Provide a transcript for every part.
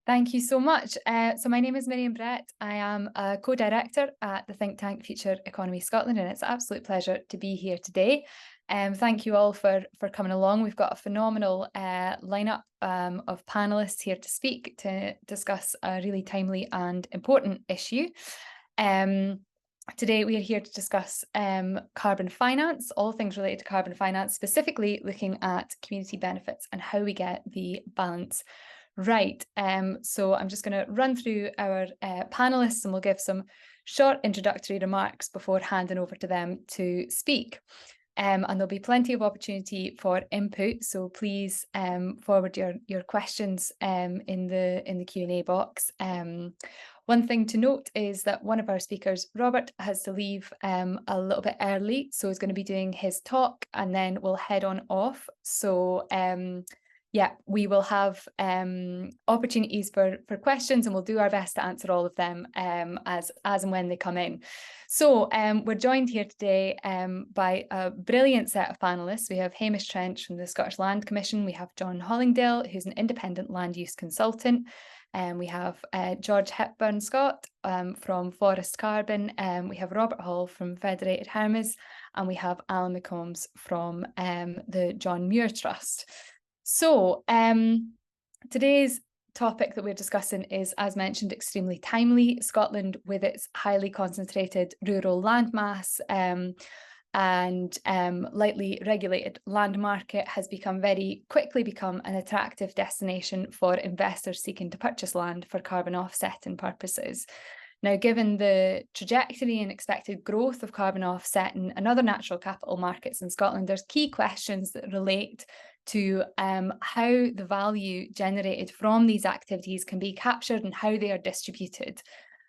Thank you so much. So my name is Miriam Brett. I am a co-director at the think tank Future Economy Scotland, and it's an absolute pleasure to be here today. Thank you all for coming along. We've got a phenomenal lineup of panelists here to speak to discuss a really timely and important issue. Today we are here to discuss carbon finance, all things related to carbon finance, specifically looking at community benefits and how we get the balance right. So I'm just going to run through our panelists, and we'll give some short introductory remarks before handing over to them to speak. And there'll be plenty of opportunity for input, so please forward your questions in the Q&A box. One thing to note is that one of our speakers, Robert, has to leave a little bit early, so he's going to be doing his talk and then we'll head on off. So yeah, we will have opportunities for questions, and we'll do our best to answer all of them as and when they come in. So we're joined here today by a brilliant set of panellists. We have Hamish Trench from the Scottish Land Commission. We have John Hollingdale, who's an independent land use consultant. We have George Hepburn-Scott from Forest Carbon. We have Robert Hall from Federated Hermes, and we have Alan McCombs from the John Muir Trust. So today's topic that we're discussing is, as mentioned, extremely timely. Scotland, with its highly concentrated rural landmass and lightly regulated land market, has very quickly become an attractive destination for investors seeking to purchase land for carbon offsetting purposes. Now, given the trajectory and expected growth of carbon offsetting and other natural capital markets in Scotland, there's key questions that relate to how the value generated from these activities can be captured and how they are distributed.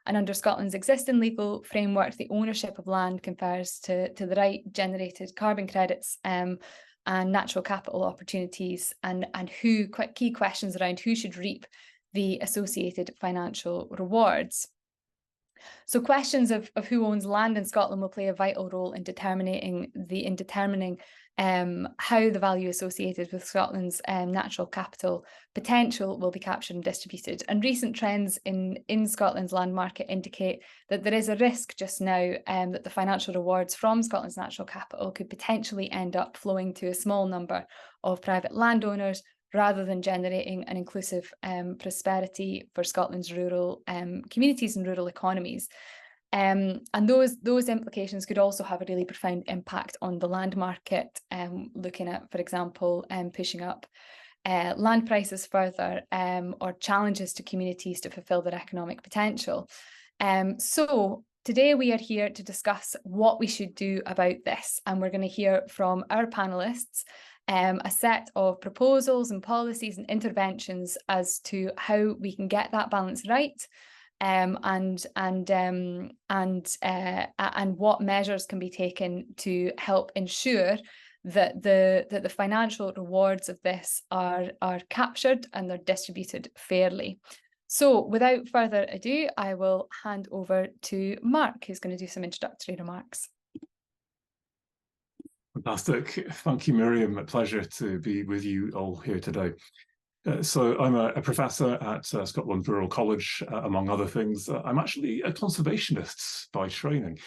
And under Scotland's existing legal framework, the ownership of land confers to the right generated carbon credits and natural capital opportunities, and key questions around who should reap the associated financial rewards. So questions of who owns land in Scotland will play a vital role in determining how the value associated with Scotland's natural capital potential will be captured and distributed. And recent trends in Scotland's land market indicate that there is a risk just now that the financial rewards from Scotland's natural capital could potentially end up flowing to a small number of private landowners, rather than generating an inclusive prosperity for Scotland's rural communities and rural economies. And those implications could also have a really profound impact on the land market, looking at, for example, pushing up land prices further, or challenges to communities to fulfil their economic potential. So today we are here to discuss what we should do about this, and we're going to hear from our panellists a set of proposals and policies and interventions as to how we can get that balance right, and what measures can be taken to help ensure that the financial rewards of this are captured and they're distributed fairly. So without further ado, I will hand over to Mark, who's going to do some introductory remarks. Fantastic. Thank you, Miriam. A pleasure to be with you all here today. So I'm a professor at Scotland Rural College, among other things. I'm actually a conservationist by training.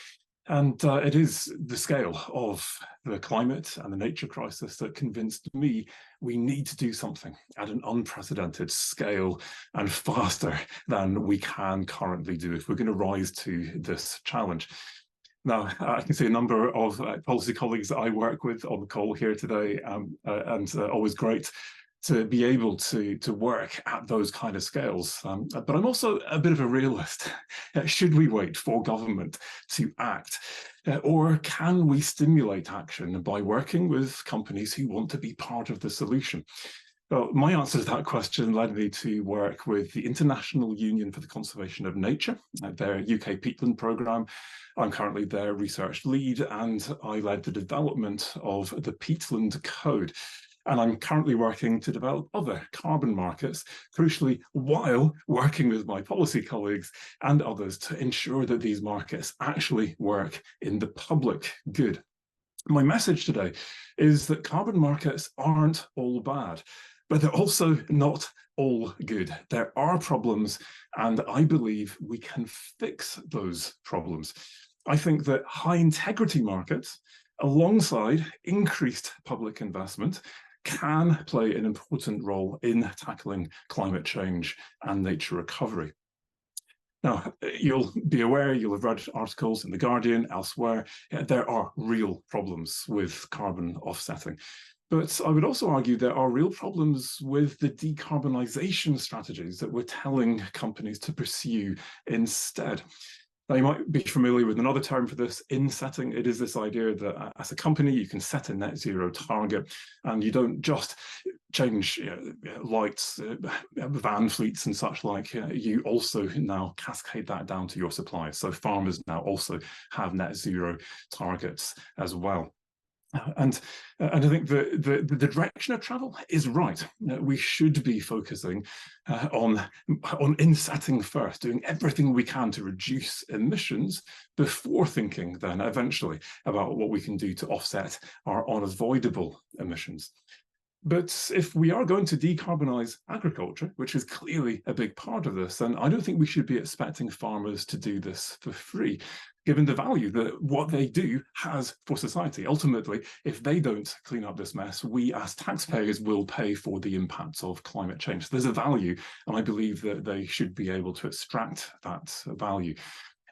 And it is the scale of the climate and the nature crisis that convinced me we need to do something at an unprecedented scale and faster than we can currently do if we're going to rise to this challenge. Now, I can see a number of policy colleagues that I work with on the call here today, and always great to be able to work at those kind of scales. But I'm also a bit of a realist. Should we wait for government to act? Or can we stimulate action by working with companies who want to be part of the solution? Well, my answer to that question led me to work with the International Union for the Conservation of Nature, their UK peatland programme. I'm currently their research lead, and I led the development of the Peatland Code. And I'm currently working to develop other carbon markets, crucially, while working with my policy colleagues and others to ensure that these markets actually work in the public good. My message today is that carbon markets aren't all bad. but they're also not all good. There are problems, and I believe we can fix those problems. I think that high integrity markets, alongside increased public investment, can play an important role in tackling climate change and nature recovery. Now, you'll be aware, you'll have read articles in The Guardian, elsewhere, there are real problems with carbon offsetting. But I would also argue there are real problems with the decarbonisation strategies that we're telling companies to pursue instead. Now, you might be familiar with another term for this, insetting. It is this idea that as a company, you can set a net zero target, and you don't just change lights, van fleets and such like. You also now cascade that down to your suppliers. So farmers now also have net zero targets as well. And I think the direction of travel is right. We should be focusing on insetting first, doing everything we can to reduce emissions before thinking then eventually about what we can do to offset our unavoidable emissions. But if we are going to decarbonise agriculture, which is clearly a big part of this, then I don't think we should be expecting farmers to do this for free, given the value that what they do has for society. Ultimately, if they don't clean up this mess, we as taxpayers will pay for the impacts of climate change. So there's a value, and I believe that they should be able to extract that value.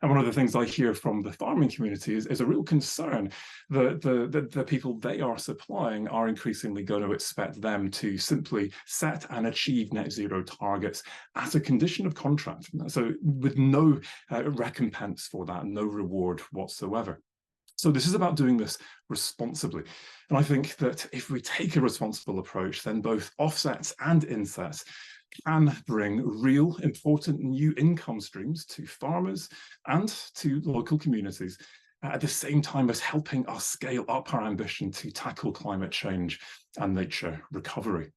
And one of the things I hear from the farming community is a real concern that the people they are supplying are increasingly going to expect them to simply set and achieve net zero targets as a condition of contract. So with no recompense for that, no reward whatsoever. So this is about doing this responsibly. And I think that if we take a responsible approach, then both offsets and insets can bring real important new income streams to farmers and to local communities, at the same time as helping us scale up our ambition to tackle climate change and nature recovery.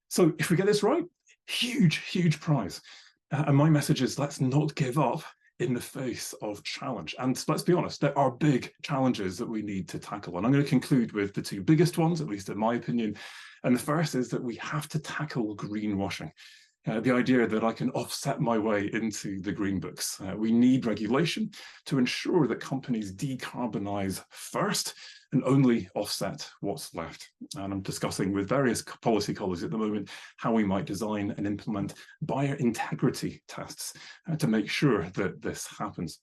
So if we get this right, huge prize. And my message is, let's not give up in the face of challenge. And let's be honest, there are big challenges that we need to tackle. And I'm going to conclude with the two biggest ones, at least in my opinion. And the first is that we have to tackle greenwashing. The idea that I can offset my way into the green books. We need regulation to ensure that companies decarbonize first and only offset what's left. And I'm discussing with various policy colleagues at the moment how we might design and implement biointegrity tests to make sure that this happens.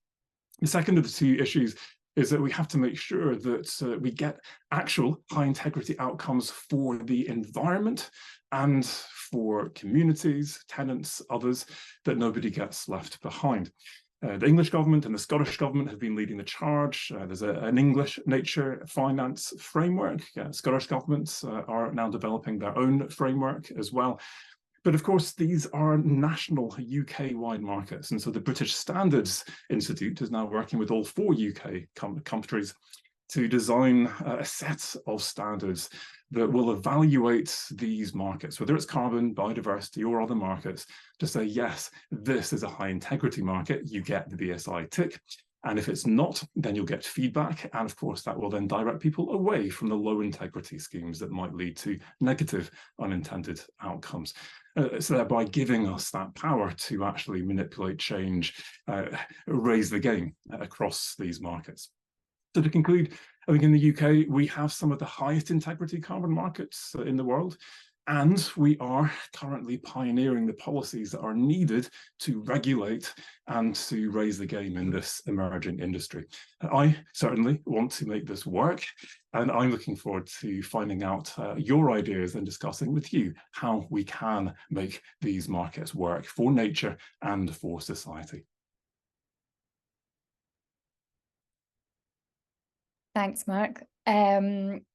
The second of the two issues is that we have to make sure that we get actual high integrity outcomes for the environment and for communities, tenants, others, that nobody gets left behind. The English government and the Scottish government have been leading the charge. There's an English nature finance framework. Scottish governments are now developing their own framework as well. But of course, these are national UK-wide markets. And so the British Standards Institute is now working with all 4 UK countries to design a set of standards that will evaluate these markets, whether it's carbon, biodiversity, or other markets, to say, yes, this is a high integrity market, you get the BSI tick. And if it's not, then you'll get feedback. And of course, that will then direct people away from the low integrity schemes that might lead to negative unintended outcomes. So thereby giving us that power to actually manipulate change, raise the game across these markets. So to conclude, I think in the UK, we have some of the highest integrity carbon markets in the world. And we are currently pioneering the policies that are needed to regulate and to raise the game in this emerging industry. I certainly want to make this work, and I'm looking forward to finding out your ideas and discussing with you how we can make these markets work for nature and for society. Thanks, Mark.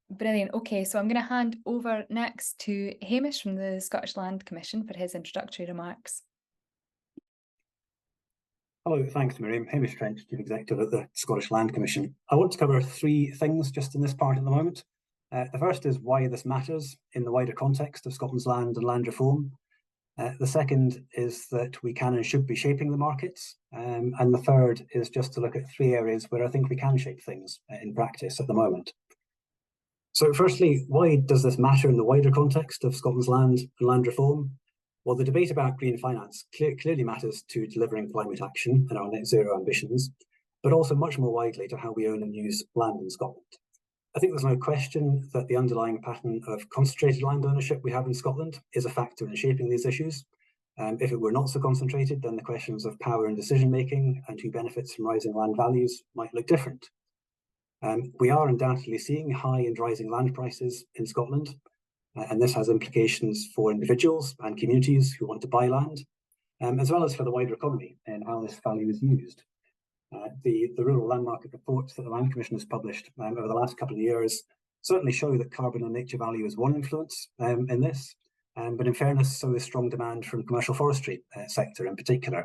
Brilliant. Okay, so I'm going to hand over next to Hamish from the Scottish Land Commission for his introductory remarks. Hello, thanks Miriam. Hamish Trench, Chief Executive at the Scottish Land Commission. I want to cover 3 things just in this part at the moment. The first is why this matters in the wider context of Scotland's land and land reform. The second is that we can and should be shaping the markets. And the third is just to look at 3 areas where I think we can shape things in practice at the moment. So firstly, why does this matter in the wider context of Scotland's land and land reform? Well, the debate about green finance clearly matters to delivering climate action and our net zero ambitions, but also much more widely to how we own and use land in Scotland. I think there's no question that the underlying pattern of concentrated land ownership we have in Scotland is a factor in shaping these issues. If it were not so concentrated, then the questions of power and decision making and who benefits from rising land values might look different. We are undoubtedly seeing high and rising land prices in Scotland, and this has implications for individuals and communities who want to buy land, as well as for the wider economy and how this value is used. The rural land market reports that the Land Commission has published over the last couple of years certainly show that carbon and nature value is one influence in this, but in fairness, so is strong demand from commercial forestry sector in particular.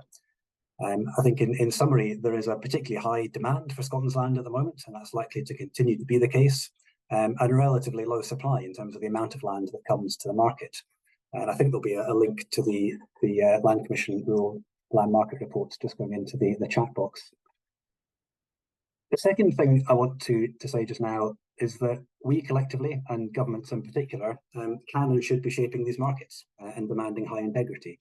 I think in summary, there is a particularly high demand for Scotland's land at the moment, and that's likely to continue to be the case, and a relatively low supply in terms of the amount of land that comes to the market. And I think there'll be a link to the Land Commission rural land market reports just going into the chat box. The second thing I want to say just now is that we collectively, and governments in particular, can and should be shaping these markets and demanding high integrity.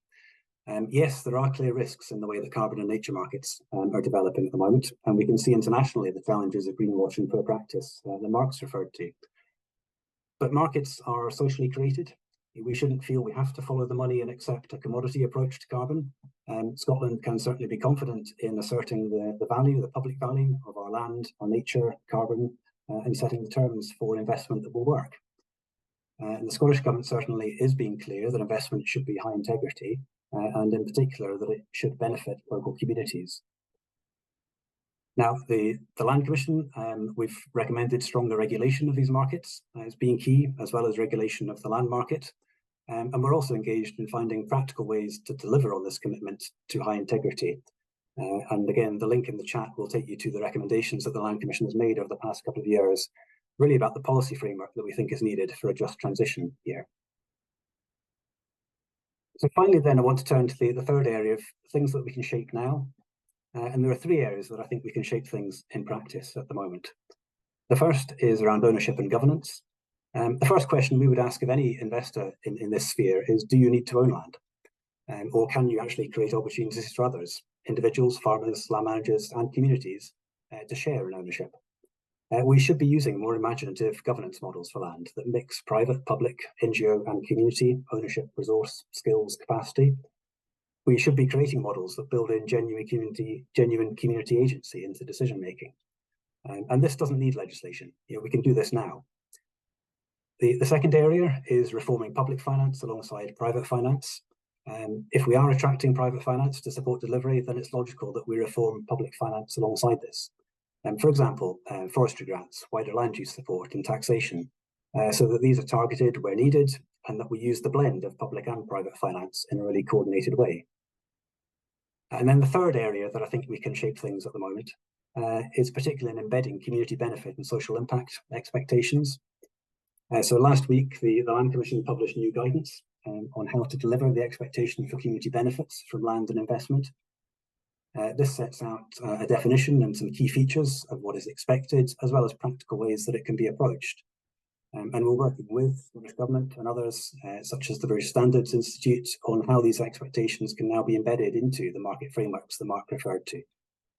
Yes, there are clear risks in the way that carbon and nature markets are developing at the moment, and we can see internationally the challenges of greenwashing poor practice that Mark's referred to. But markets are socially created. We shouldn't feel we have to follow the money and accept a commodity approach to carbon. Scotland can certainly be confident in asserting the value, the public value of our land, our nature, carbon, and setting the terms for investment that will work. And the Scottish Government certainly is being clear that investment should be high integrity, and in particular that it should benefit local communities. Now, the Land Commission, we've recommended stronger regulation of these markets as being key, as well as regulation of the land market. And we're also engaged in finding practical ways to deliver on this commitment to high integrity. And again, the link in the chat will take you to the recommendations that the Land Commission has made over the past couple of years, really about the policy framework that we think is needed for a just transition here. So finally, then, I want to turn to the third area of things that we can shape now. And there are three areas that I think we can shape things in practice at the moment. The first is around ownership and governance. The first question we would ask of any investor in this sphere is, do you need to own land? Or can you actually create opportunities for others, individuals, farmers, land managers, and communities to share in ownership? We should be using more imaginative governance models for land that mix private, public, NGO, and community ownership, resource, skills, capacity. We should be creating models that build in genuine community agency into decision making. And this doesn't need legislation. We can do this now. The second area is reforming public finance alongside private finance. If we are attracting private finance to support delivery, then it's logical that we reform public finance alongside this. For example, forestry grants, wider land use support, and taxation, so that these are targeted where needed, and that we use the blend of public and private finance in a really coordinated way. And then the third area that I think we can shape things at the moment is particularly in embedding community benefit and social impact expectations. So last week, the Land Commission published new guidance on how to deliver the expectation for community benefits from land and investment. This sets out a definition and some key features of what is expected, as well as practical ways that it can be approached. And we're working with the British Government and others, such as the British Standards Institute, on how these expectations can now be embedded into the market frameworks that Mark referred to,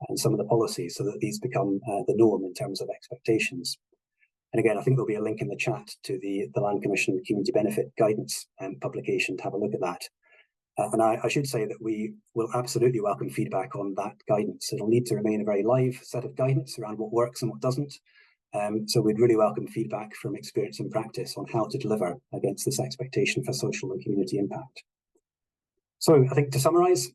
and some of the policies, so that these become the norm in terms of expectations. And again, I think there'll be a link in the chat to the Land Commission Community Benefit Guidance publication to have a look at that. And I should say that we will absolutely welcome feedback on that guidance. It'll need to remain a very live set of guidance around what works and what doesn't. So we'd really welcome feedback from experience and practice on how to deliver against this expectation for social and community impact. So I think to summarise,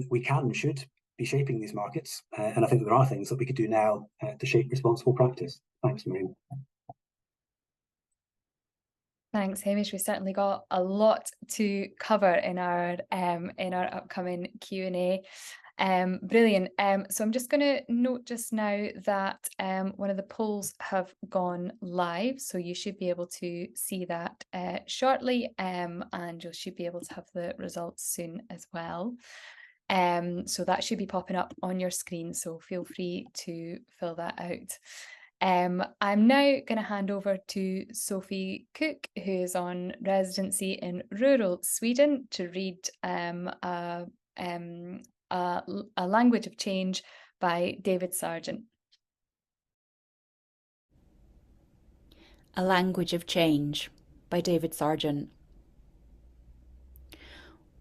we can and should be shaping these markets. And I think there are things that we could do now to shape responsible practice. Thanks, Miriam. Thanks, Hamish. We certainly got a lot to cover in our upcoming Q&A. Brilliant. So I'm just going to note just now that one of the polls have gone live, so you should be able to see that shortly, and you should be able to have the results soon as well. So that should be popping up on your screen, so feel free to fill that out. I'm now going to hand over to Sophie Cook, who is on residency in rural Sweden, to read a Language of Change by David Sargent. A Language of Change by David Sargent.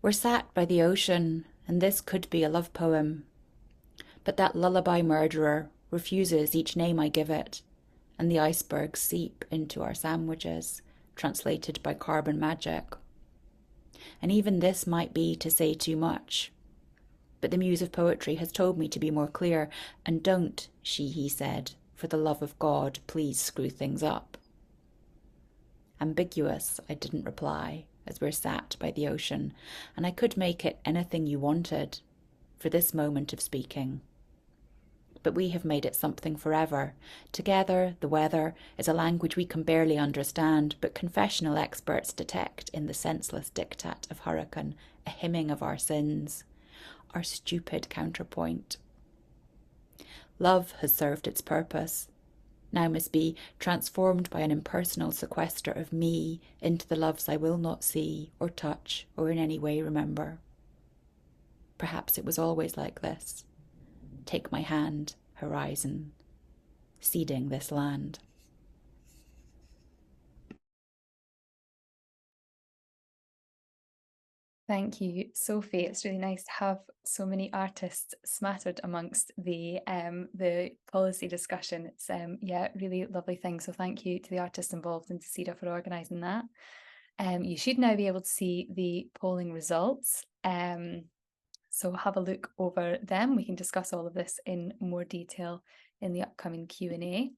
We're sat by the ocean, and this could be a love poem. But that lullaby murderer refuses each name I give it, and the icebergs seep into our sandwiches, translated by carbon magic. And even this might be to say too much. But the muse of poetry has told me to be more clear, and don't, he said, for the love of God, please screw things up. Ambiguous, I didn't reply, as we're sat by the ocean, and I could make it anything you wanted, for this moment of speaking. But we have made it something forever. Together, the weather is a language we can barely understand, but confessional experts detect in the senseless diktat of hurricane a hymning of our sins, our stupid counterpoint. Love has served its purpose, now must be transformed by an impersonal sequester of me into the loves I will not see or touch or in any way remember. Perhaps it was always like this. Take my hand, horizon, seeding this land. Thank you, Sophie. It's really nice to have so many artists smattered amongst the policy discussion. It's yeah, really lovely thing. So thank you to the artists involved and to SEDA for organising that. You should now be able to see the polling results. So have a look over them. We can discuss all of this in more detail in the upcoming Q&A.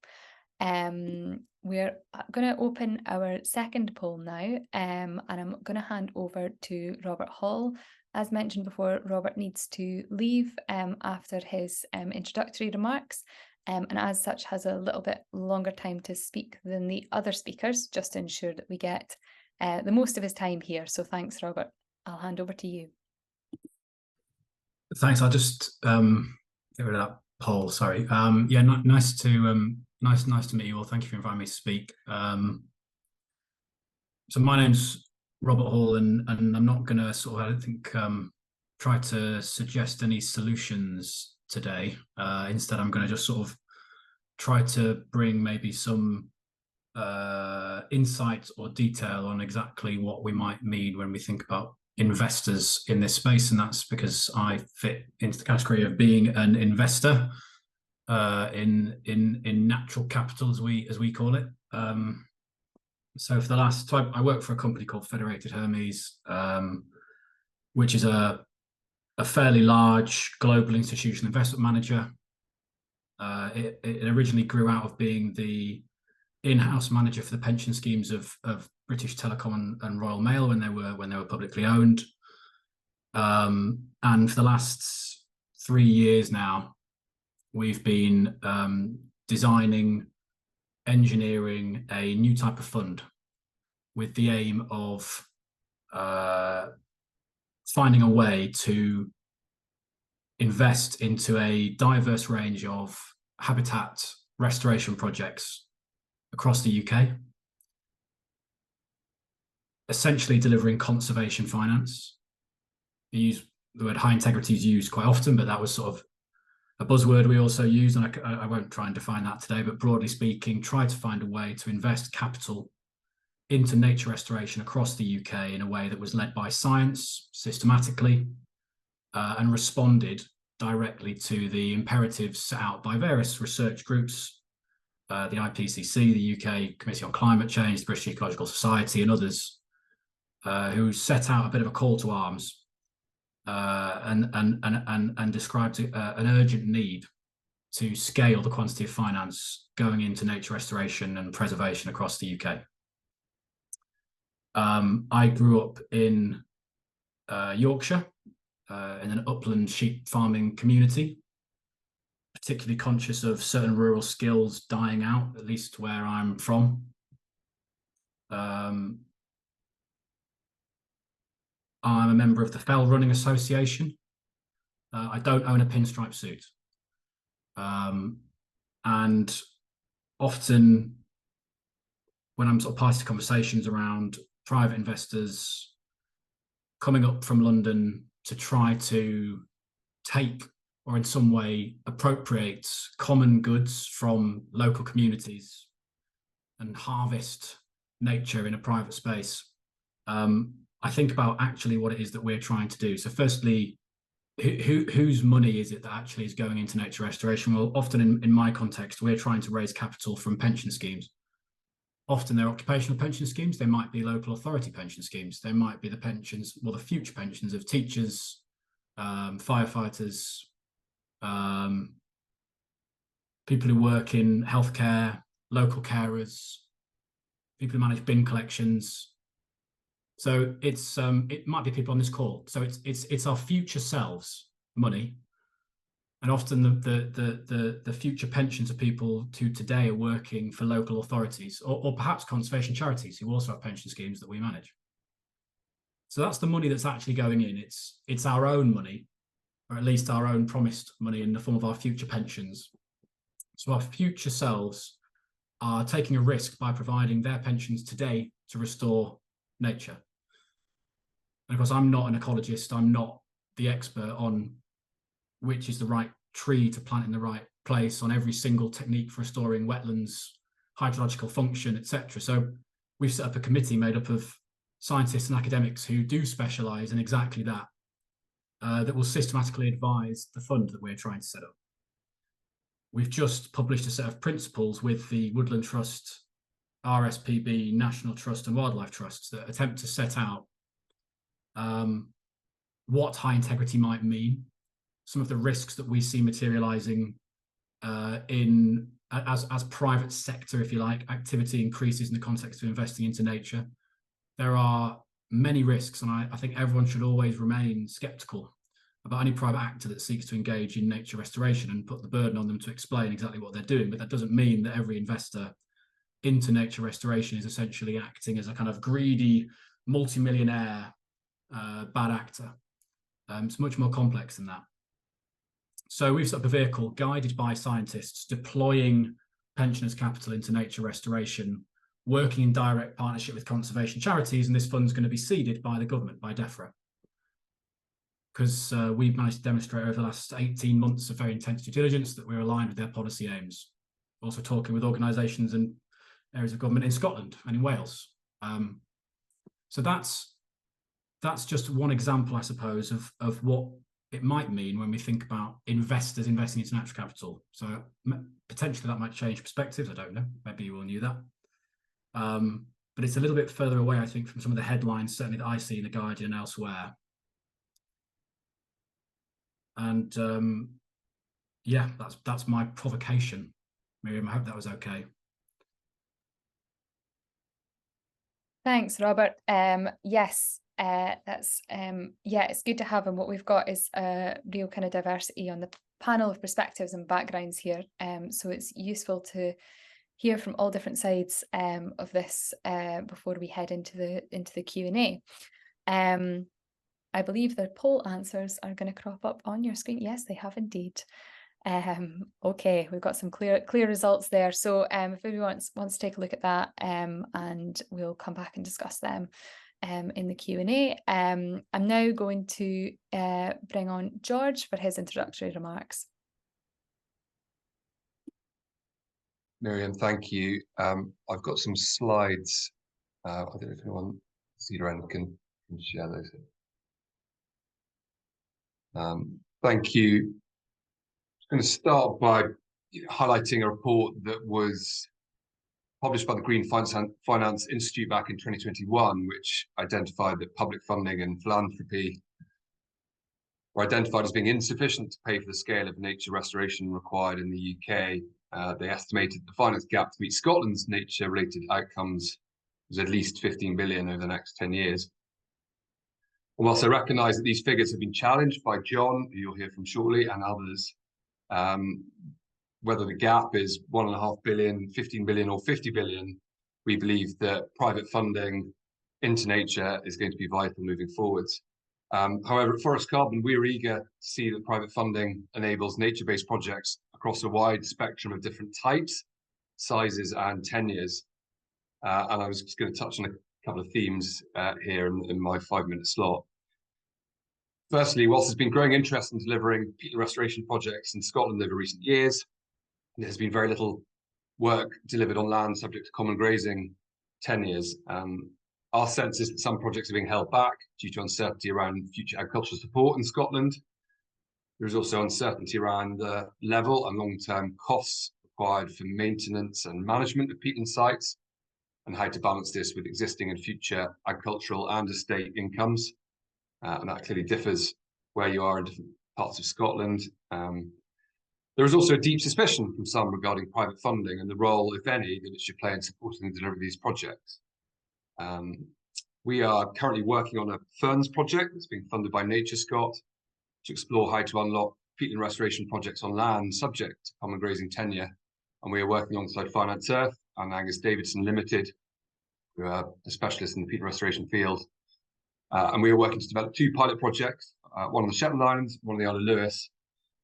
We're going to open our second poll now, and I'm going to hand over to Robert Hall. As mentioned before, Robert needs to leave after his introductory remarks, and as such has a little bit longer time to speak than the other speakers, just to ensure that we get the most of his time here. So thanks, Robert. I'll hand over to you. Thanks. I'll just get rid of that poll. Sorry. Yeah, nice to meet you all. Thank you for inviting me to speak. So my name's Robert Hall, and I'm not going to sort of, I don't think, try to suggest any solutions today. Instead, I'm going to just sort of try to bring maybe some insight or detail on exactly what we might mean when we think about investors in this space, and that's because I fit into the category of being an investor in natural capital, as we call it. So for the last time, I work for a company called Federated Hermes, which is a fairly large global institutional investment manager. It originally grew out of being the in-house manager for the pension schemes of British Telecom and Royal Mail when they were publicly owned, and for the last 3 years now, we've been designing, engineering a new type of fund with the aim of finding a way to invest into a diverse range of habitat restoration projects across the UK, essentially delivering conservation finance. We use the word high integrity is used quite often, but that was sort of a buzzword we also use, and I won't try and define that today, but broadly speaking, try to find a way to invest capital into nature restoration across the UK in a way that was led by science systematically and responded directly to the imperatives set out by various research groups, the IPCC, the UK Committee on Climate Change, the British Ecological Society, and others, who set out a bit of a call to arms and described an urgent need to scale the quantity of finance going into nature restoration and preservation across the UK. I grew up in Yorkshire, in an upland sheep farming community, particularly conscious of certain rural skills dying out, at least where I'm from. I'm a member of the Fell Running Association. I don't own a pinstripe suit. And often when I'm sort of part of conversations around private investors coming up from London to try to take or in some way appropriate common goods from local communities and harvest nature in a private space, I think about actually what it is that we're trying to do. So firstly, whose money is it that actually is going into nature restoration? Well, often in my context, we're trying to raise capital from pension schemes. Often they're occupational pension schemes. They might be local authority pension schemes. They might be the pensions, well, the future pensions of teachers, firefighters, people who work in healthcare, local carers, people who manage bin collections. So it's it might be people on this call. So it's our future selves money, and often the future pensions of people who today are working for local authorities or perhaps conservation charities who also have pension schemes that we manage. So that's the money that's actually going in. It's our own money, or at least our own promised money in the form of our future pensions. So our future selves are taking a risk by providing their pensions today to restore nature. And of course, I'm not an ecologist. I'm not the expert on which is the right tree to plant in the right place, on every single technique for restoring wetlands, hydrological function, etc. So we've set up a committee made up of scientists and academics who do specialise in exactly that, that will systematically advise the fund that we're trying to set up. We've just published a set of principles with the Woodland Trust, RSPB, National Trust and Wildlife Trusts that attempt to set out what high integrity might mean, some of the risks that we see materializing as private sector, if you like, activity increases in the context of investing into nature. There are many risks, and I think everyone should always remain skeptical about any private actor that seeks to engage in nature restoration and put the burden on them to explain exactly what they're doing. But that doesn't mean that every investor into nature restoration is essentially acting as a kind of greedy multimillionaire bad actor. It's much more complex than that. So we've set up a vehicle guided by scientists deploying pensioners' capital into nature restoration, working in direct partnership with conservation charities, and this fund's going to be seeded by the government, by DEFRA. Because we've managed to demonstrate over the last 18 months of very intense due diligence that we're aligned with their policy aims. Also talking with organisations and areas of government in Scotland and in Wales. So that's just one example, I suppose, of what it might mean when we think about investors investing into natural capital. So potentially that might change perspectives. I don't know. Maybe you all knew that. But it's a little bit further away, I think, from some of the headlines, certainly that I see in The Guardian and elsewhere. And yeah, that's my provocation. Miriam, I hope that was okay. Thanks, Robert. Yes, that's yeah, it's good to have, and what we've got is a real kind of diversity on the panel of perspectives and backgrounds here. So it's useful to hear from all different sides of this before we head into the Q&A. I believe the poll answers are going to crop up on your screen. Yes, they have indeed. Okay, we've got some clear results there. So if anyone wants to take a look at that, and we'll come back and discuss them in the Q&A. I'm now going to bring on George for his introductory remarks. Miriam, thank you. I've got some slides. I don't know if anyone SEDA Land can share those. Thank you. I'm going to start by highlighting a report that was published by the Green Finance Institute back in 2021, which identified that public funding and philanthropy were identified as being insufficient to pay for the scale of nature restoration required in the UK. They estimated the finance gap to meet Scotland's nature-related outcomes was at least 15 billion over the next 10 years. And whilst I recognise that these figures have been challenged by John, who you'll hear from shortly, and others, whether the gap is 1.5 billion, 15 billion or 50 billion, we believe that private funding into nature is going to be vital moving forwards. However, at Forest Carbon, we're eager to see that private funding enables nature-based projects across a wide spectrum of different types, sizes and tenures. And I was just going to touch on a couple of themes here in my 5-minute slot. Firstly, whilst there's been growing interest in delivering peatland restoration projects in Scotland over recent years, there's been very little work delivered on land subject to common grazing tenures. Our sense is that some projects are being held back due to uncertainty around future agricultural support in Scotland. There is also uncertainty around the level and long-term costs required for maintenance and management of peatland sites, and how to balance this with existing and future agricultural and estate incomes. And that clearly differs where you are in different parts of Scotland. There is also a deep suspicion from some regarding private funding and the role, if any, that it should play in supporting the delivery of these projects. We are currently working on a Ferns project that's being funded by NatureScot to explore how to unlock peatland restoration projects on land subject to common grazing tenure. And we are working alongside Finance Earth and Angus Davidson Limited, who are a specialist in the peatland restoration field. And we are working to develop 2 pilot projects, one on the Shetland Islands, one on the Isle of Lewis,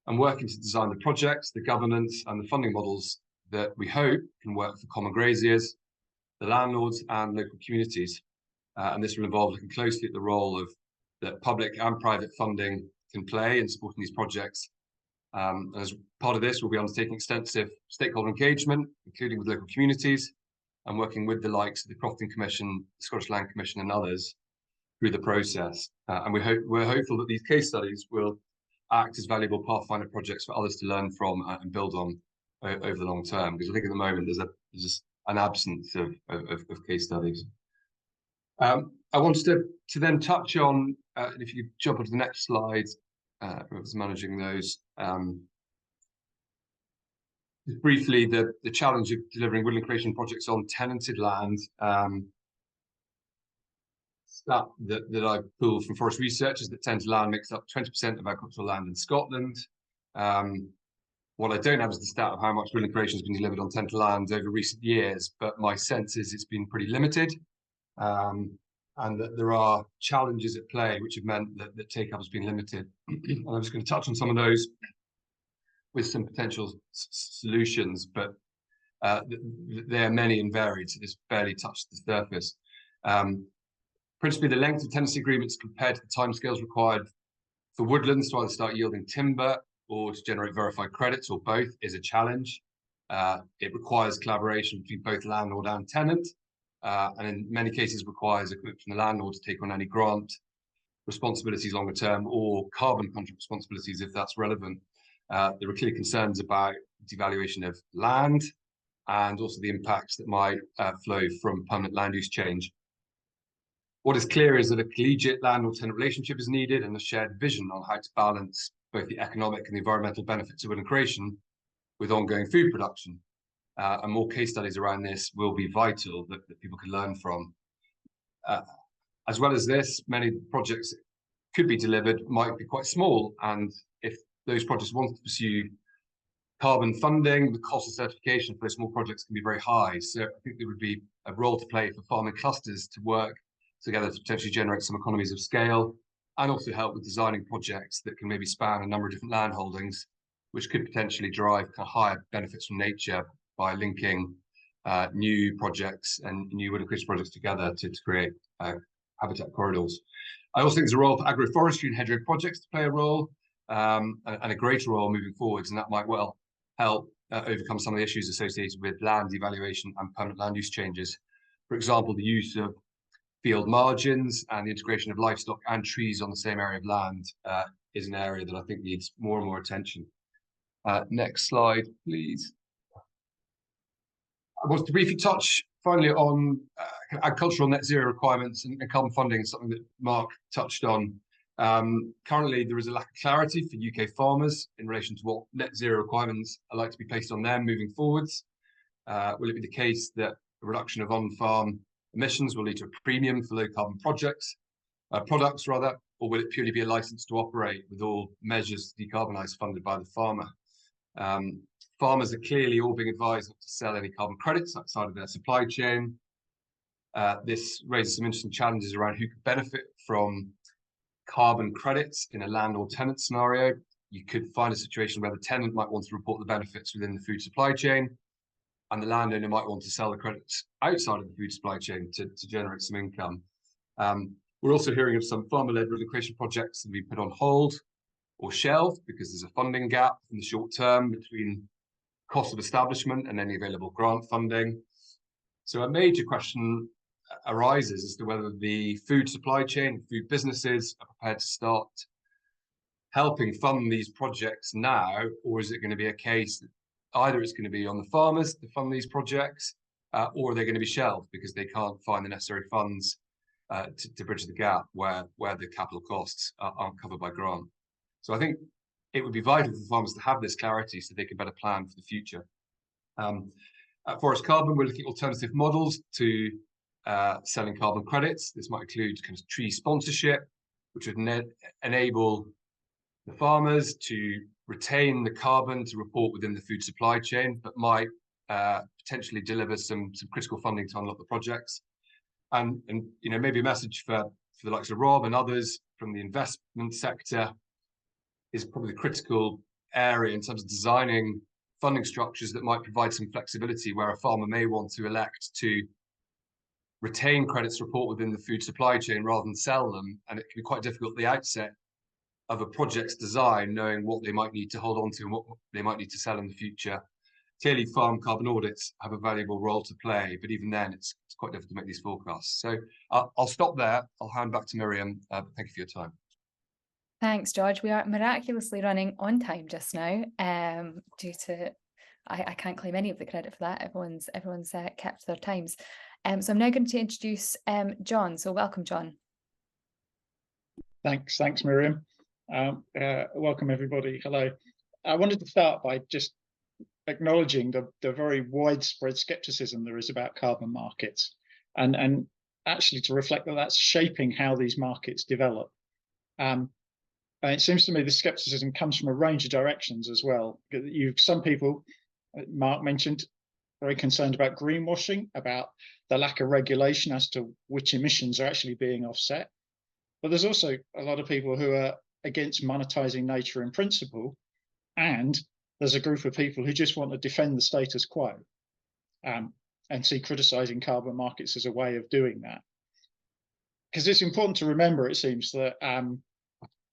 and working to design the projects, the governance and the funding models that we hope can work for common graziers, the landlords and local communities. And this will involve looking closely at the role of that public and private funding can play in supporting these projects. And as part of this, we'll be undertaking extensive stakeholder engagement, including with local communities, and working with the likes of the Crofton Commission, the Scottish Land Commission and others through the process. And we're hopeful that these case studies will act as valuable pathfinder projects for others to learn from and build on over the long term, because I think at the moment there's just an absence of case studies. I wanted to then touch on, and if you jump onto the next slide, whoever's managing those, just briefly the challenge of delivering woodland creation projects on tenanted land. Stat that I pulled from forest research is that tenanted land makes up 20% of agricultural land in Scotland. What I don't have is the stat of how much woodland creation has been delivered on tenanted land over recent years, but my sense is it's been pretty limited, and that there are challenges at play which have meant that take-up has been limited. And I'm just going to touch on some of those with some potential solutions, but they are many and varied, so this barely touched the surface. Principally, the length of tenancy agreements compared to the timescales required for woodlands to either start yielding timber or to generate verified credits, or both, is a challenge. It requires collaboration between both landlord and tenant, and in many cases requires a commitment from the landlord to take on any grant responsibilities longer term, or carbon contract responsibilities if that's relevant. There are clear concerns about devaluation of land and also the impacts that might flow from permanent land use change. What is clear is that a collegiate landlord-tenant relationship is needed, and a shared vision on how to balance both the economic and the environmental benefits of woodland creation with ongoing food production. And more case studies around this will be vital that people can learn from. As well as this, many projects that could be delivered might be quite small, and if those projects want to pursue carbon funding, the cost of certification for those small projects can be very high. So I think there would be a role to play for farming clusters to work together to potentially generate some economies of scale, and also help with designing projects that can maybe span a number of different land holdings, which could potentially drive kind of higher benefits from nature by linking new projects and new woodland creation projects together to create habitat corridors. I also think there's a role for agroforestry and hedgerow projects to play a role, and a greater role moving forwards, and that might well help overcome some of the issues associated with land devaluation and permanent land use changes. For example, the use of field margins and the integration of livestock and trees on the same area of land is an area that I think needs more and more attention. Next slide, please. I want to briefly touch finally on agricultural net zero requirements and carbon funding, is something that Mark touched on. Currently, there is a lack of clarity for UK farmers in relation to what net zero requirements are likely to be placed on them moving forwards. Will it be the case that a reduction of on-farm emissions will lead to a premium for low carbon products, or will it purely be a license to operate with all measures to decarbonise funded by the farmer? Farmers are clearly all being advised not to sell any carbon credits outside of their supply chain. This raises some interesting challenges around who could benefit from carbon credits in a landlord-tenant scenario. You could find a situation where the tenant might want to report the benefits within the food supply chain, and the landowner might want to sell the credits outside of the food supply chain to generate some income. We're also hearing of some farmer-led relocation projects that have been put on hold or shelved because there's a funding gap in the short term between cost of establishment and any available grant funding. So a major question arises as to whether the food supply chain, food businesses are prepared to start helping fund these projects now, or is it going to be a case that either it's going to be on the farmers to fund these projects, or they're going to be shelved because they can't find the necessary funds to bridge the gap where the capital costs aren't covered by grant. So I think it would be vital for farmers to have this clarity so they can better plan for the future. At Forest Carbon, we're looking at alternative models to selling carbon credits. This might include kind of tree sponsorship, which would enable the farmers to retain the carbon to report within the food supply chain, but might potentially deliver some critical funding to unlock the projects. And you know, maybe a message for the likes of Rob and others from the investment sector is probably the critical area in terms of designing funding structures that might provide some flexibility, where a farmer may want to elect to retain credits report within the food supply chain rather than sell them. And it can be quite difficult at the outset of a project's design, knowing what they might need to hold on to and what they might need to sell in the future. Clearly, farm carbon audits have a valuable role to play, but even then, it's quite difficult to make these forecasts. So I'll stop there. I'll hand back to Miriam. Thank you for your time. Thanks, George. We are miraculously running on time just now, due to I can't claim any of the credit for that. Everyone's kept their times. So I'm now going to introduce John. So welcome, John. Thanks, Miriam. Welcome, everybody. Hello. I wanted to start by just acknowledging the very widespread skepticism there is about carbon markets, and actually to reflect that that's shaping how these markets develop. And it seems to me the skepticism comes from a range of directions as well. Some people, Mark mentioned, very concerned about greenwashing, about the lack of regulation as to which emissions are actually being offset. But there's also a lot of people who are against monetizing nature in principle, and there's a group of people who just want to defend the status quo and see criticizing carbon markets as a way of doing that. Because it's important to remember, it seems, that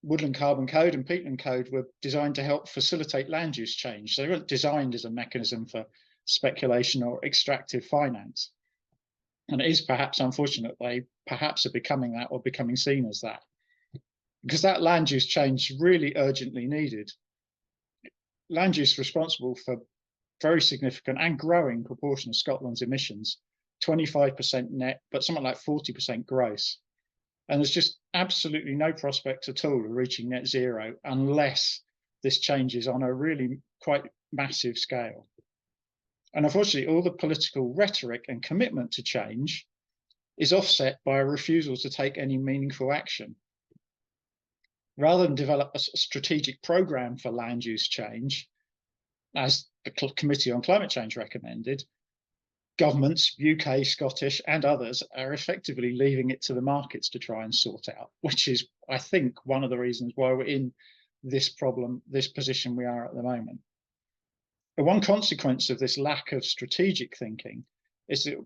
Woodland Carbon Code and Peatland Code were designed to help facilitate land use change. They weren't designed as a mechanism for speculation or extractive finance. And it is perhaps unfortunate they perhaps are becoming that, or becoming seen as that, because that land use change really urgently needed. Land use responsible for very significant and growing proportion of Scotland's emissions, 25% net, but something like 40% gross. And there's just absolutely no prospect at all of reaching net zero unless this changes on a really quite massive scale. And unfortunately, all the political rhetoric and commitment to change is offset by a refusal to take any meaningful action. Rather than develop a strategic programme for land use change, as the Committee on Climate Change recommended, governments, UK, Scottish and others, are effectively leaving it to the markets to try and sort out, which is, I think, one of the reasons why we're in this position we are at the moment. But one consequence of this lack of strategic thinking is that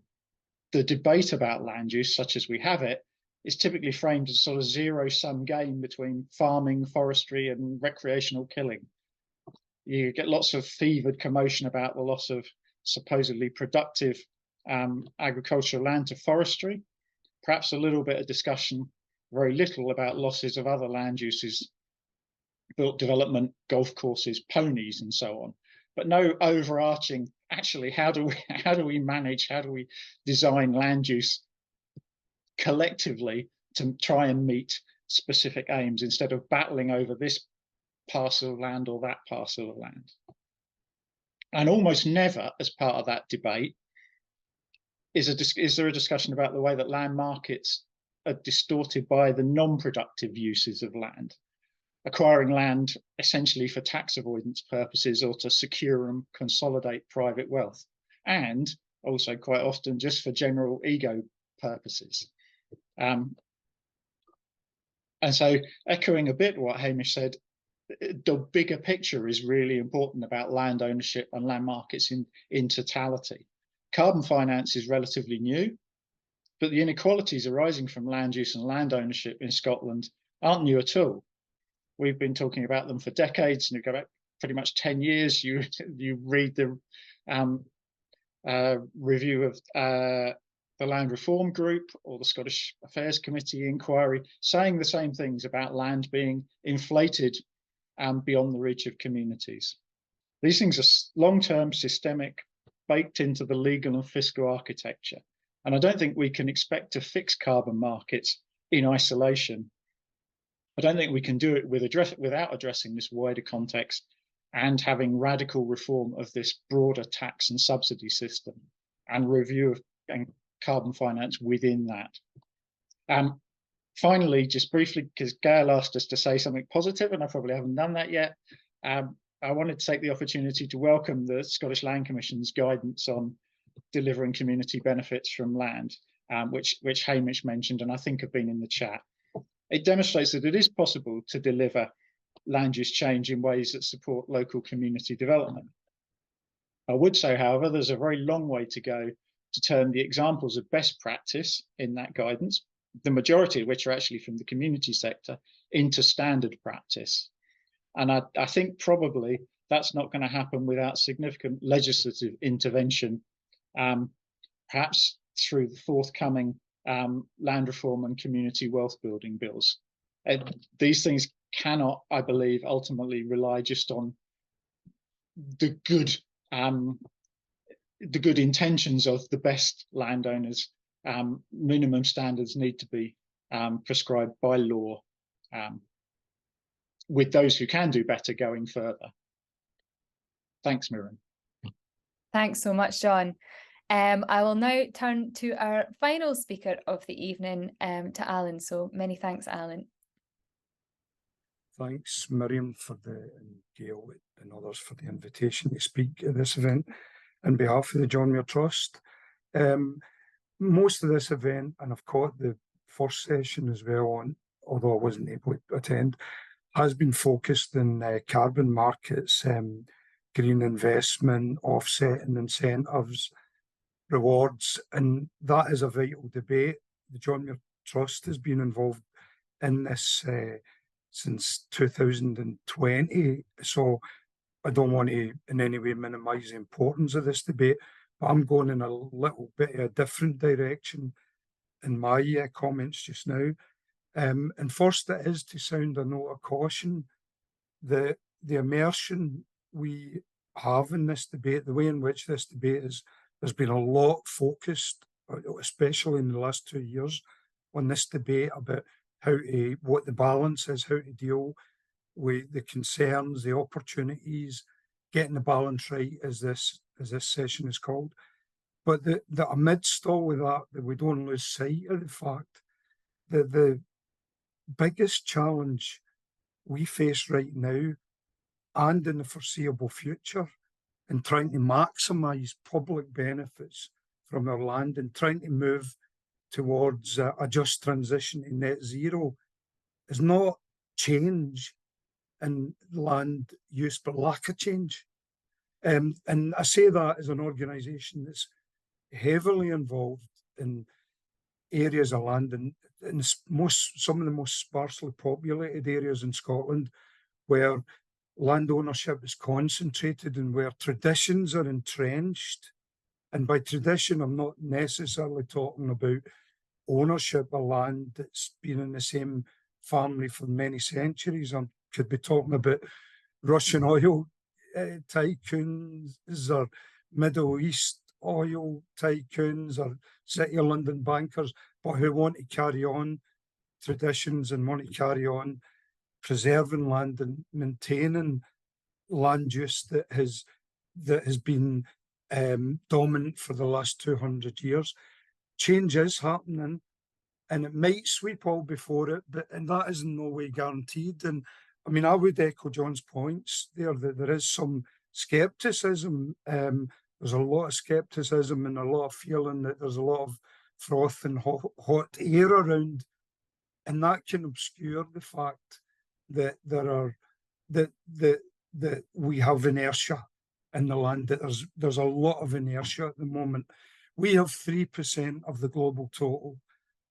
the debate about land use, such as we have it, is typically framed as a sort of zero-sum game between farming, forestry and recreational killing. You get lots of fevered commotion about the loss of supposedly productive agricultural land to forestry, perhaps a little bit of discussion, very little about losses of other land uses, built development, golf courses, ponies and so on, but no overarching, actually, how do we manage, how do we design land use collectively to try and meet specific aims instead of battling over this parcel of land or that parcel of land. And almost never, as part of that debate, is there a discussion about the way that land markets are distorted by the non-productive uses of land, acquiring land essentially for tax avoidance purposes or to secure and consolidate private wealth, and also quite often just for general ego purposes. And so, echoing a bit what Hamish said, the bigger picture is really important about land ownership and land markets in totality. Carbon finance is relatively new, but the inequalities arising from land use and land ownership in Scotland aren't new at all. We've been talking about them for decades, and you go back pretty much 10 years. You read the review of the Land Reform Group or the Scottish Affairs Committee inquiry, saying the same things about land being inflated beyond the reach of communities. These things are long-term, systemic, baked into the legal and fiscal architecture. And I don't think we can expect to fix carbon markets in isolation. I don't think we can do it without addressing this wider context and having radical reform of this broader tax and subsidy system and review of carbon finance within that. Finally, just briefly, because Gail asked us to say something positive, and I probably haven't done that yet, I wanted to take the opportunity to welcome the Scottish Land Commission's guidance on delivering community benefits from land, which Hamish mentioned, and I think have been in the chat. It demonstrates that it is possible to deliver land use change in ways that support local community development. I would say, however, there's a very long way to go to turn the examples of best practice in that guidance, the majority of which are actually from the community sector, into standard practice. And I think probably that's not going to happen without significant legislative intervention, perhaps through the forthcoming land reform and community wealth building bills. These things cannot, I believe, ultimately rely just on the good intentions of the best landowners. Minimum standards need to be prescribed by law, with those who can do better going further. Thanks, Miriam. Thanks so much, John. I will now turn to our final speaker of the evening, to Alan. So many thanks, Alan. Thanks, Miriam, and Gail and others for the invitation to speak at this event on behalf of the John Muir Trust. Most of this event, and I've caught the first session as well on, although I wasn't able to attend, has been focused on carbon markets, green investment, offsetting incentives, rewards, and that is a vital debate. The John Muir Trust has been involved in this since 2020, so I don't want to in any way minimise the importance of this debate, but I'm going in a little bit of a different direction in my comments just now. And first, it is to sound a note of caution. The immersion we have in this debate, the way in which this debate has been a lot focused, especially in the last 2 years, on this debate about what the balance is, how to deal with the concerns, the opportunities, getting the balance right, as this session is called. But that amidst all of that we don't lose sight of the fact that the biggest challenge we face right now and in the foreseeable future in trying to maximise public benefits from our land and trying to move towards a just transition to net zero is not change in land use, but lack of change. And I say that as an organisation that's heavily involved in areas of land in some of the most sparsely populated areas in Scotland, where land ownership is concentrated and where traditions are entrenched. And by tradition, I'm not necessarily talking about ownership of land that's been in the same family for many centuries. I could be talking about Russian oil tycoons or Middle East oil tycoons or City of London bankers, but who want to carry on traditions and want to carry on preserving land and maintaining land use that has been dominant for the last 200 years. Change is happening, and it might sweep all before it, and that is in no way guaranteed. And I mean, I would echo John's points there that there is some scepticism. There's a lot of scepticism and a lot of feeling that there's a lot of froth and hot air around, and that can obscure the fact that there are that we have inertia in the land, that there's a lot of inertia at the moment. We have 3% of the global total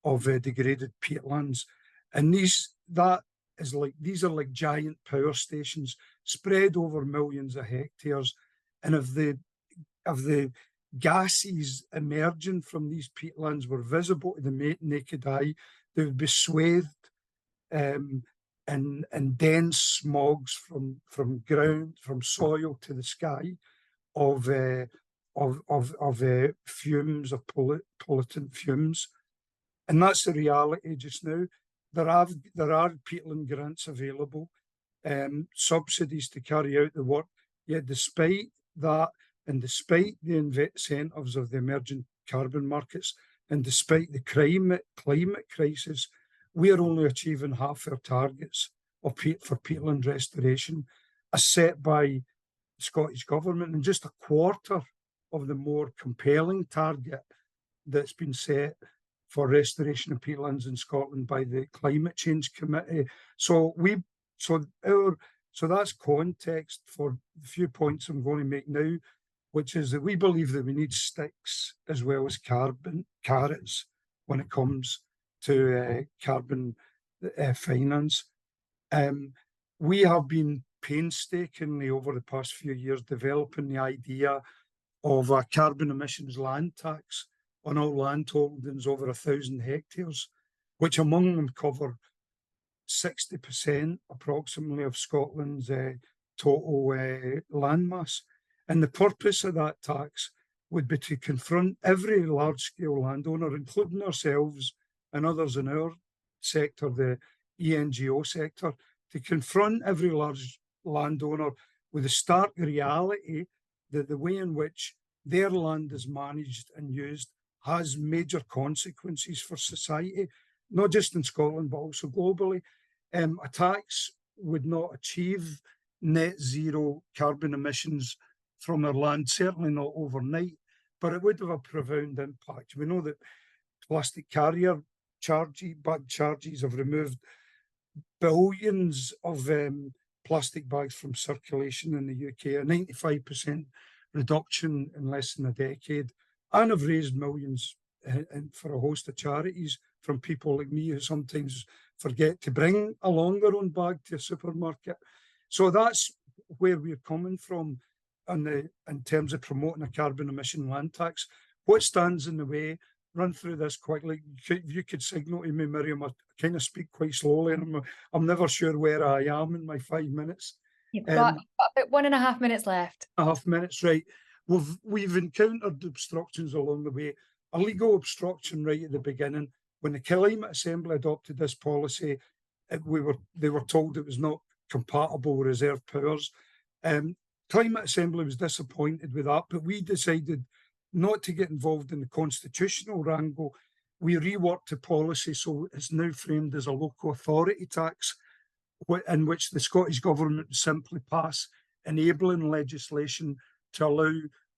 of degraded peatlands, and these are like giant power stations spread over millions of hectares. And if the gases emerging from these peatlands were visible to the naked eye, they would be swathed in dense smogs from ground, from soil to the sky, of fumes, of pollutant fumes. And that's the reality just now. There are peatland grants available, subsidies to carry out the work. Yet despite that, and despite the incentives of the emerging carbon markets, and despite the climate crisis, we are only achieving half our targets for peatland restoration as set by the Scottish Government, and just a quarter of the more compelling target that's been set for restoration of peatlands in Scotland by the Climate Change Committee. So that's context for the few points I'm going to make now, which is that we believe that we need sticks as well as carrots when it comes to carbon finance. We have been painstakingly over the past few years developing the idea of a carbon emissions land tax on all land holdings over 1,000 hectares, which among them cover 60% approximately of Scotland's total land mass. And the purpose of that tax would be to confront every large-scale landowner, including ourselves and others in our sector, the ENGO sector, to confront every large landowner with the stark reality that the way in which their land is managed and used has major consequences for society, not just in Scotland, but also globally. A tax would not achieve net zero carbon emissions from our land, certainly not overnight, but it would have a profound impact. We know that plastic carrier bag charges have removed billions of plastic bags from circulation in the UK, a 95% reduction in less than a decade, and have raised millions for a host of charities from people like me who sometimes forget to bring along their own bag to a supermarket. So that's where we're coming from in terms of promoting a carbon emission land tax. What stands in the way? Run through this quickly. You could signal to me, Miriam, I kind of speak quite slowly, and I'm never sure where I am in my 5 minutes. You've got about 1.5 minutes left. 1.5 minutes, right. We've encountered obstructions along the way. A legal obstruction right at the beginning. When the Climate Assembly adopted this policy, they were told it was not compatible with reserve powers. Climate Assembly was disappointed with that, but we decided not to get involved in the constitutional wrangle. We reworked the policy so it's now framed as a local authority tax, in which the Scottish Government simply pass enabling legislation to allow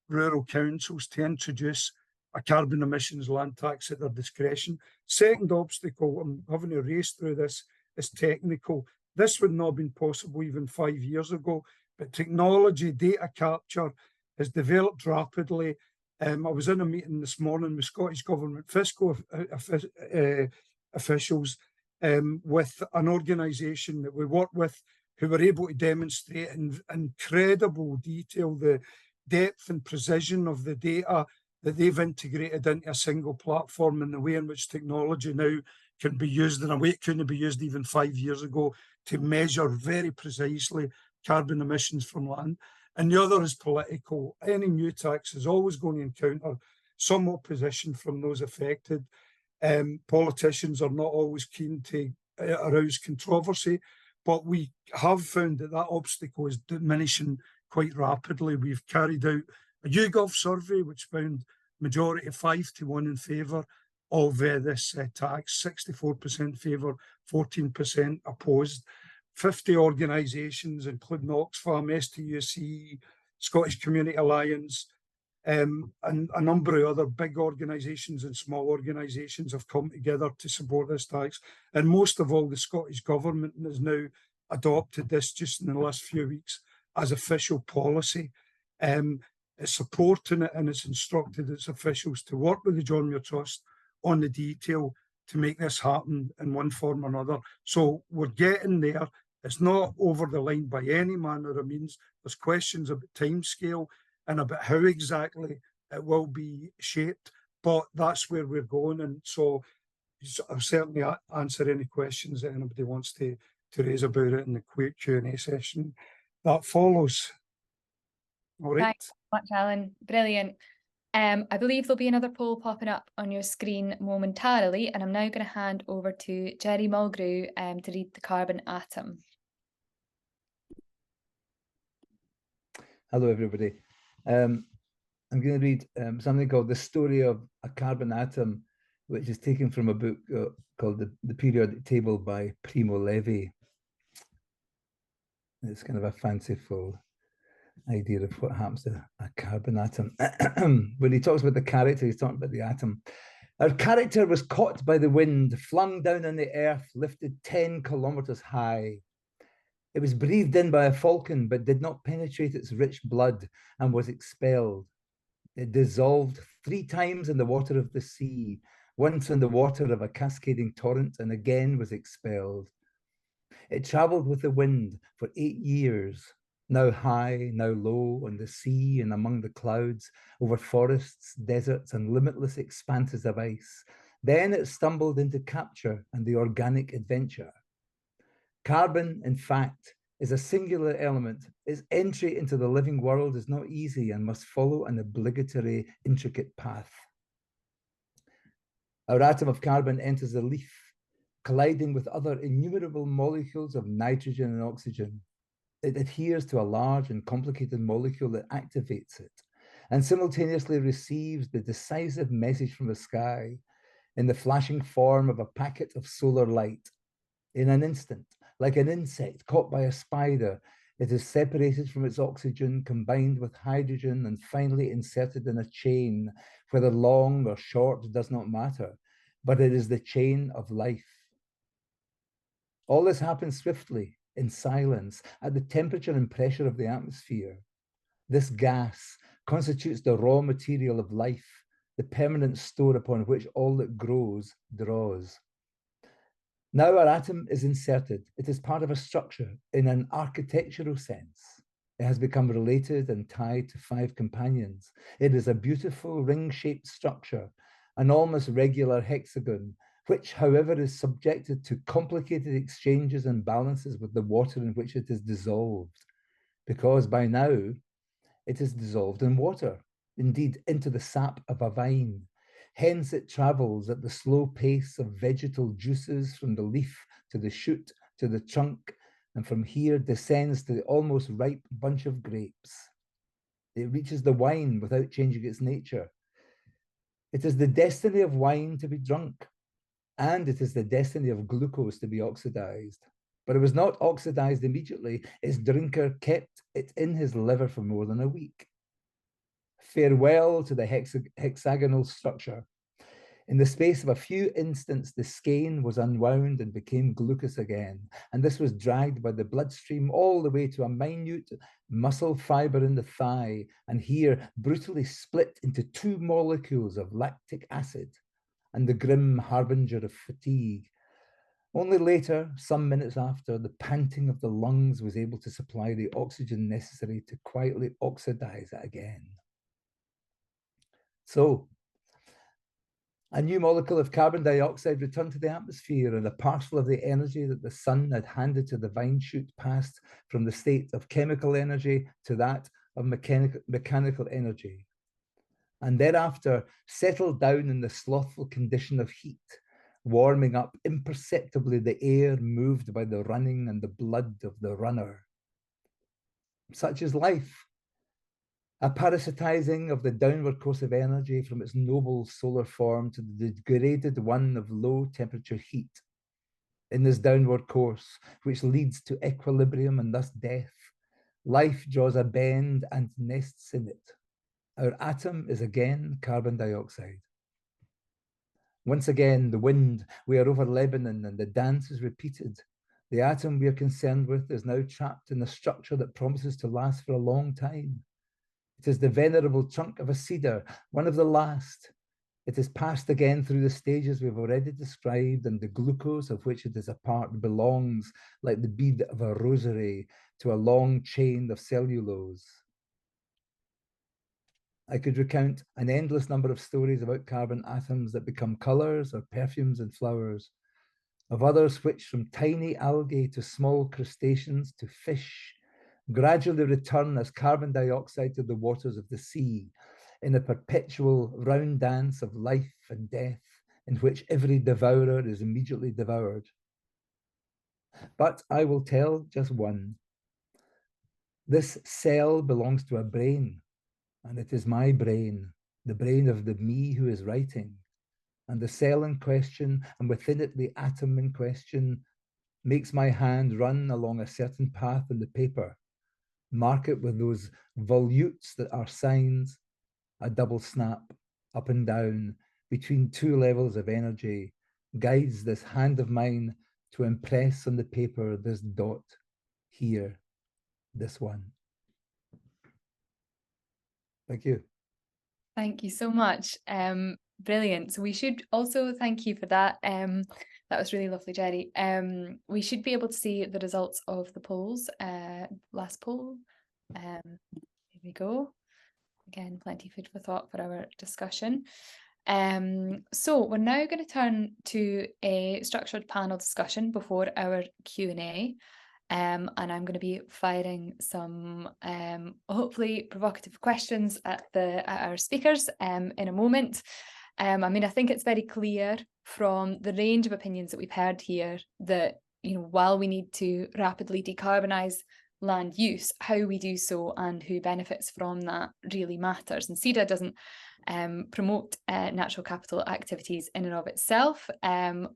rural councils to introduce a carbon emissions land tax at their discretion. Second obstacle, I'm having to race through this, is technical. This would not have been possible even 5 years ago, but technology, data capture has developed rapidly. I was in a meeting this morning with Scottish Government fiscal officials with an organisation that we work with who were able to demonstrate in incredible detail the depth and precision of the data that they've integrated into a single platform, and the way in which technology now can be used in a way it couldn't be used even 5 years ago to measure very precisely carbon emissions from land. And the other is political. Any new tax is always going to encounter some opposition from those affected. Politicians are not always keen to arouse controversy, but we have found that obstacle is diminishing quite rapidly. We've carried out a YouGov survey which found majority 5-1 in favour of this tax, 64% favour, 14% opposed. 50 organisations, including Oxfam, STUC, Scottish Community Alliance, and a number of other big organisations and small organisations have come together to support this tax. And most of all, the Scottish Government is now adopted this just in the last few weeks as official policy. It's supporting it, and it's instructed its officials to work with the John Muir Trust on the detail to make this happen in one form or another. So we're getting there. It's not over the line by any manner of means. There's questions about timescale and about how exactly it will be shaped, but that's where we're going. And so I'll certainly answer any questions that anybody wants to raise about it in the Q&A session that follows. All right. Thanks so much, Alan. Brilliant. I believe there'll be another poll popping up on your screen momentarily, and I'm now going to hand over to Jerry Mulgrew to read the carbon atom. Hello, everybody. I'm going to read something called The Story of a Carbon Atom, which is taken from a book called The Periodic Table by Primo Levi. It's kind of a fanciful idea of what happens to a carbon atom. When he talks about the character, he's talking about the atom. Our character was caught by the wind, flung down on the earth, lifted 10 kilometers high. It was breathed in by a falcon, but did not penetrate its rich blood and was expelled. It dissolved 3 times in the water of the sea, once in the water of a cascading torrent, and again was expelled. It traveled with the wind for 8 years, now high, now low, on the sea and among the clouds, over forests, deserts, and limitless expanses of ice. Then it stumbled into capture and the organic adventure. Carbon, in fact, is a singular element. Its entry into the living world is not easy and must follow an obligatory, intricate path. Our atom of carbon enters the leaf, colliding with other innumerable molecules of nitrogen and oxygen. It adheres to a large and complicated molecule that activates it and simultaneously receives the decisive message from the sky in the flashing form of a packet of solar light. In an instant, like an insect caught by a spider, it is separated from its oxygen, combined with hydrogen, and finally inserted in a chain, whether long or short does not matter, but it is the chain of life. All this happens swiftly, in silence, at the temperature and pressure of the atmosphere. This gas constitutes the raw material of life, the permanent store upon which all that grows draws. Now our atom is inserted. It is part of a structure in an architectural sense. It has become related and tied to 5 companions. It is a beautiful ring-shaped structure, an almost regular hexagon, which, however, is subjected to complicated exchanges and balances with the water in which it is dissolved, because by now it is dissolved in water, indeed into the sap of a vine. Hence it travels at the slow pace of vegetal juices from the leaf to the shoot to the trunk, and from here descends to the almost ripe bunch of grapes. It reaches the wine without changing its nature. It is the destiny of wine to be drunk, and it is the destiny of glucose to be oxidized. But it was not oxidized immediately. Its drinker kept it in his liver for more than a week. Farewell to the hexagonal structure. In the space of a few instants, the skein was unwound and became glucose again, and this was dragged by the bloodstream all the way to a minute muscle fiber in the thigh, and here brutally split into 2 molecules of lactic acid, and the grim harbinger of fatigue. Only later, some minutes after, the panting of the lungs was able to supply the oxygen necessary to quietly oxidize it again. So, a new molecule of carbon dioxide returned to the atmosphere, and a parcel of the energy that the sun had handed to the vine shoot passed from the state of chemical energy to that of mechanical energy, and thereafter settled down in the slothful condition of heat, warming up imperceptibly the air moved by the running and the blood of the runner. Such is life. A parasitizing of the downward course of energy from its noble solar form to the degraded one of low temperature heat. In this downward course, which leads to equilibrium and thus death, life draws a bend and nests in it. Our atom is again carbon dioxide. Once again, the wind, we are over Lebanon, and the dance is repeated. The atom we are concerned with is now trapped in a structure that promises to last for a long time. It is the venerable chunk of a cedar, one of the last. It is passed again through the stages we've already described, and the glucose of which it is a part belongs, like the bead of a rosary, to a long chain of cellulose. I could recount an endless number of stories about carbon atoms that become colors or perfumes in flowers, of others switch from tiny algae to small crustaceans to fish, gradually return as carbon dioxide to the waters of the sea, in a perpetual round dance of life and death, in which every devourer is immediately devoured. But I will tell just one. This cell belongs to a brain, and it is my brain, the brain of the me who is writing. And the cell in question, and within it the atom in question, makes my hand run along a certain path in the paper, mark it with those volutes that are signs, a double snap, up and down, between two levels of energy, guides this hand of mine to impress on the paper this dot here, this one. Thank you. Thank you so much. Brilliant. So we should also thank you for that. That was really lovely, Jerry. We should be able to see the results of the polls. Last poll. Here we go. Again, plenty of food for thought for our discussion. So we're now going to turn to a structured panel discussion before our Q&A. And I'm going to be firing some hopefully provocative questions at our speakers in a moment. I mean, I think it's very clear from the range of opinions that we've heard here that, you know, while we need to rapidly decarbonise land use, how we do so and who benefits from that really matters. And SEDA doesn't promote natural capital activities in and of itself.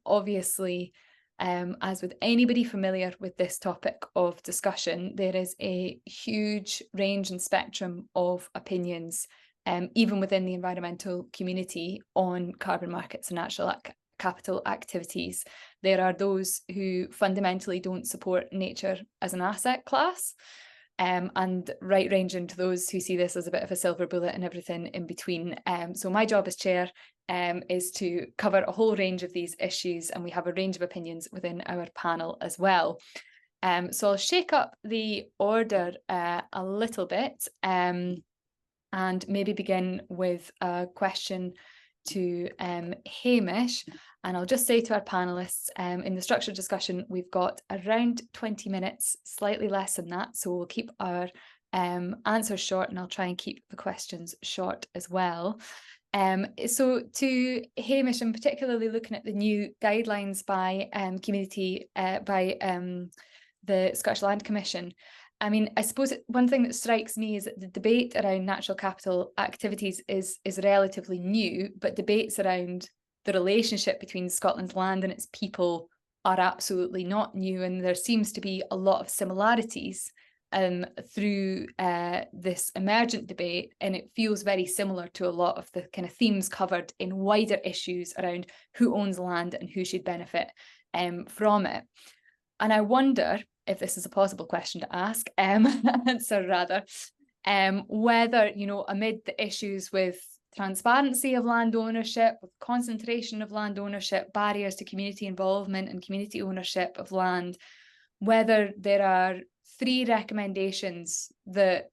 Obviously, as with anybody familiar with this topic of discussion, there is a huge range and spectrum of opinions, even within the environmental community, on carbon markets and natural capital activities. There are those who fundamentally don't support nature as an asset class, and right ranging to those who see this as a bit of a silver bullet and everything in between. So my job as chair is to cover a whole range of these issues, and we have a range of opinions within our panel as well. So I'll shake up the order a little bit and maybe begin with a question to Hamish. And I'll just say to our panelists, in the structured discussion, we've got around 20 minutes, slightly less than that. So we'll keep our answers short, and I'll try and keep the questions short as well. So to Hamish, and particularly looking at the new guidelines by the Scottish Land Commission, I mean, I suppose one thing that strikes me is that the debate around natural capital activities is relatively new, but debates around the relationship between Scotland's land and its people are absolutely not new. And there seems to be a lot of similarities through this emergent debate, and it feels very similar to a lot of the kind of themes covered in wider issues around who owns land and who should benefit from it. And I wonder if this is a possible question to ask, answer rather, whether, you know, amid the issues with transparency of land ownership, with concentration of land ownership, barriers to community involvement and community ownership of land, whether there are 3 recommendations that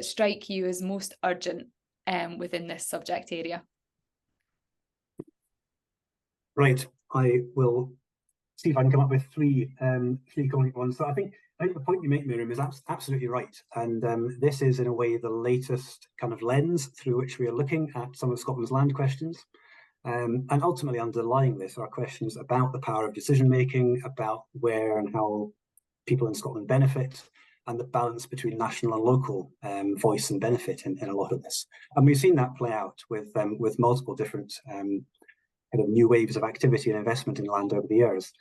strike you as most urgent within this subject area. Right, I will see if I can come up with three concrete ones. So I think the point you make, Miriam, is absolutely right. And this is, in a way, the latest kind of lens through which we are looking at some of Scotland's land questions. And ultimately underlying this are questions about the power of decision-making, about where and how people in Scotland benefit, and the balance between national and local voice and benefit in a lot of this. And we've seen that play out with multiple different kind of new waves of activity and investment in land over the years.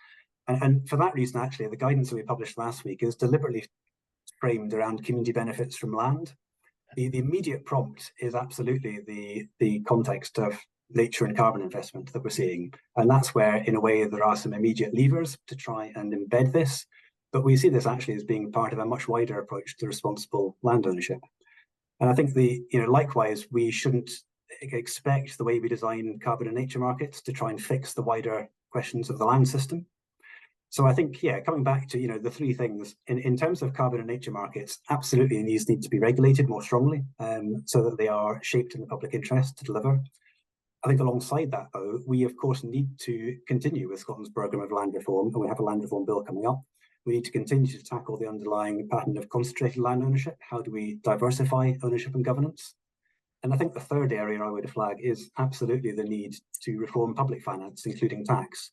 And for that reason, actually, the guidance that we published last week is deliberately framed around community benefits from land. The immediate prompt is absolutely the context of nature and carbon investment that we're seeing. And that's where, in a way, there are some immediate levers to try and embed this. But we see this actually as being part of a much wider approach to responsible land ownership. And I think likewise, we shouldn't expect the way we design carbon and nature markets to try and fix the wider questions of the land system. So I think, coming back to, the three things, in terms of carbon and nature markets, absolutely these need to be regulated more strongly so that they are shaped in the public interest to deliver. I think alongside that, though, we of course need to continue with Scotland's programme of land reform, and we have a land reform bill coming up. We need to continue to tackle the underlying pattern of concentrated land ownership. How do we diversify ownership and governance? And I think the third area I would flag is absolutely the need to reform public finance, including tax.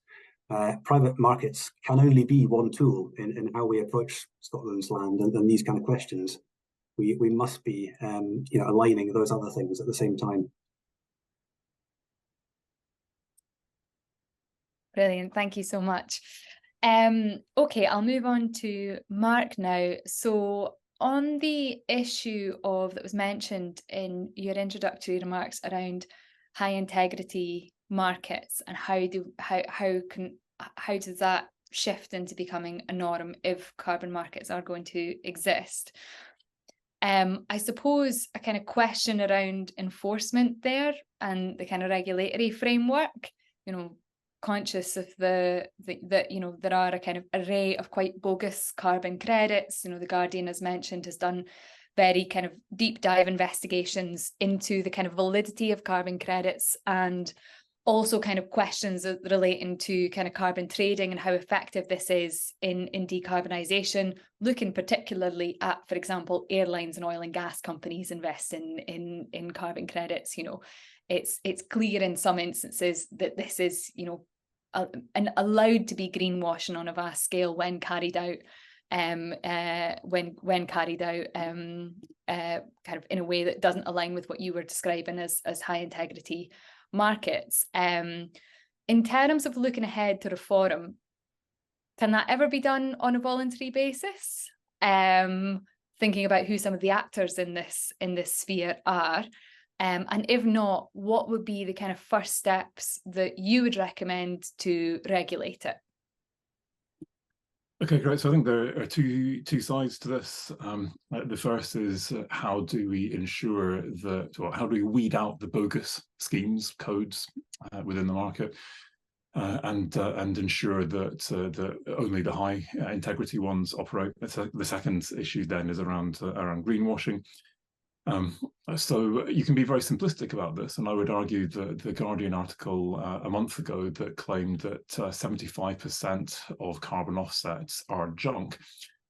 Private markets can only be one tool in how we approach Scotland's land and these kind of questions. We must be aligning those other things at the same time. Brilliant, thank you so much. Okay, I'll move on to Mark now. So on the issue that was mentioned in your introductory remarks around high integrity markets and how does that shift into becoming a norm if carbon markets are going to exist? I suppose a kind of question around enforcement there and the kind of regulatory framework, conscious of that there are a kind of array of quite bogus carbon credits. The Guardian, as mentioned, has done very kind of deep dive investigations into the kind of validity of carbon credits, and also kind of questions relating to kind of carbon trading and how effective this is in decarbonisation, looking particularly at, for example, airlines and oil and gas companies investing in carbon credits. It's clear in some instances that this is, allowed to be greenwashing on a vast scale when carried out, kind of in a way that doesn't align with what you were describing as high integrity markets. In terms of looking ahead to reform, can that ever be done on a voluntary basis? Thinking about who some of the actors in this sphere are. And if not, what would be the kind of first steps that you would recommend to regulate it? Okay, great. So I think there are two sides to this. The first is how do we ensure that, or how do we weed out the bogus schemes, codes within the market, and ensure that only the high integrity ones operate. The second issue then is around greenwashing. So you can be very simplistic about this, and I would argue that the Guardian article a month ago that claimed that 75% of carbon offsets are junk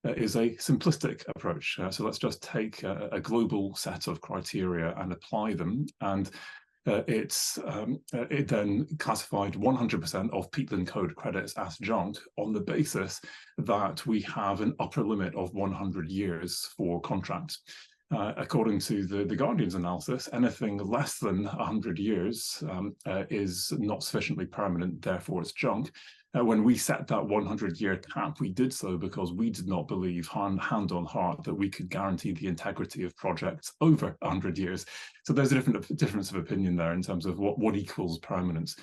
is a simplistic approach. So let's just take a global set of criteria and apply them, and it then classified 100% of peatland code credits as junk on the basis that we have an upper limit of 100 years for contracts. According to the Guardian's analysis, anything less than 100 years is not sufficiently permanent, therefore it's junk. When we set that 100-year cap, we did so because we did not believe, hand on heart, that we could guarantee the integrity of projects over 100 years. So there's a difference of opinion there in terms of what equals permanence.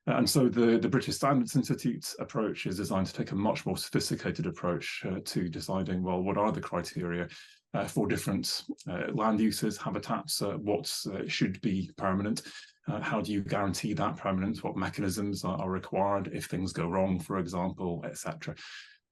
And so the British Standards Institute's approach is designed to take a much more sophisticated approach to deciding, well, what are the criteria for different land uses, habitats, what should be permanent, how do you guarantee that permanence, what mechanisms are required if things go wrong, for example, etc.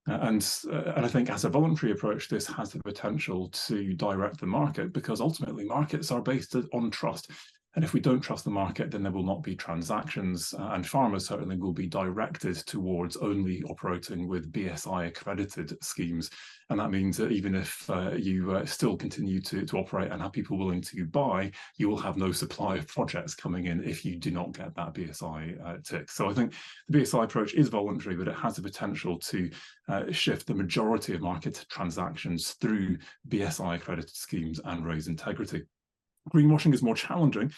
And I think as a voluntary approach, this has the potential to direct the market, because ultimately markets are based on trust. And if we don't trust the market, then there will not be transactions, and farmers certainly will be directed towards only operating with BSI accredited schemes. And that means that even if you still continue to operate and have people willing to buy, you will have no supply of projects coming in if you do not get that BSI tick. So I think the BSI approach is voluntary, but it has the potential to shift the majority of market transactions through BSI accredited schemes and raise integrity. Greenwashing is more challenging.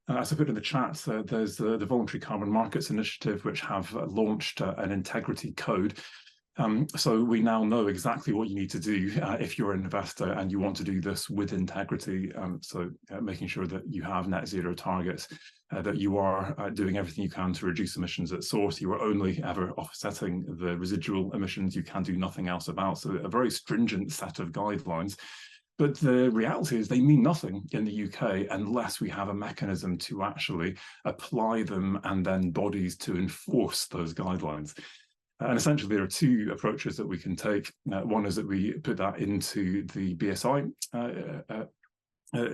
As I put in the chat, there's the Voluntary Carbon Markets Initiative, which have launched an integrity code. So we now know exactly what you need to do if you're an investor and you want to do this with integrity. Making sure that you have net zero targets, that you are doing everything you can to reduce emissions at source. You are only ever offsetting the residual emissions. You can do nothing else about. So a very stringent set of guidelines. But the reality is they mean nothing in the UK unless we have a mechanism to actually apply them and then bodies to enforce those guidelines. And essentially, there are two approaches that we can take. One is that we put that into the BSI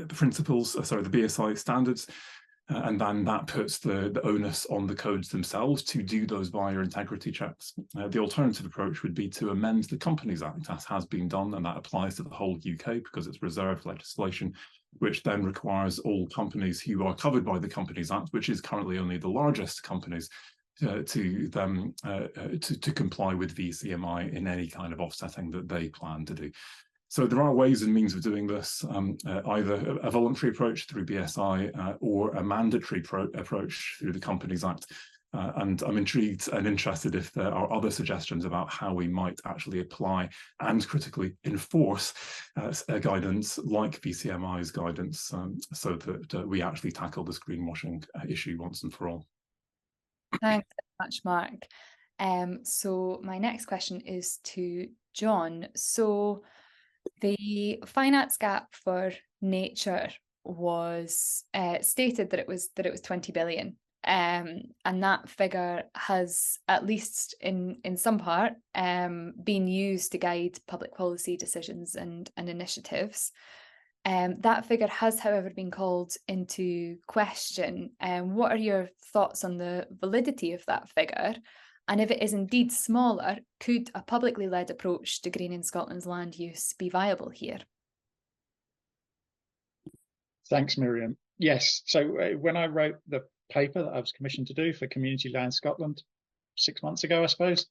principles, the BSI standards, and then that puts the onus on the codes themselves to do those via integrity checks. The alternative approach would be to amend the Companies Act, as has been done, and that applies to the whole UK because it's reserved legislation, which then requires all companies who are covered by the Companies Act, which is currently only the largest companies, to comply with VCMI in any kind of offsetting that they plan to do. So there are ways and means of doing this, either a voluntary approach through BSI or a mandatory approach through the Companies Act. And I'm intrigued and interested if there are other suggestions about how we might actually apply and critically enforce guidance like VCMI's guidance, so that we actually tackle this greenwashing issue once and for all. Thanks so much, Mark. So my next question is to John. So the finance gap for nature was stated that it was 20 billion. And that figure has, at least in some part, been used to guide public policy decisions and initiatives. That figure has, however, been called into question. What are your thoughts on the validity of that figure? And if it is indeed smaller, could a publicly led approach to greening Scotland's land use be viable here? Thanks, Miriam. Yes, so when I wrote the paper that I was commissioned to do for Community Land Scotland 6 months ago, I suppose,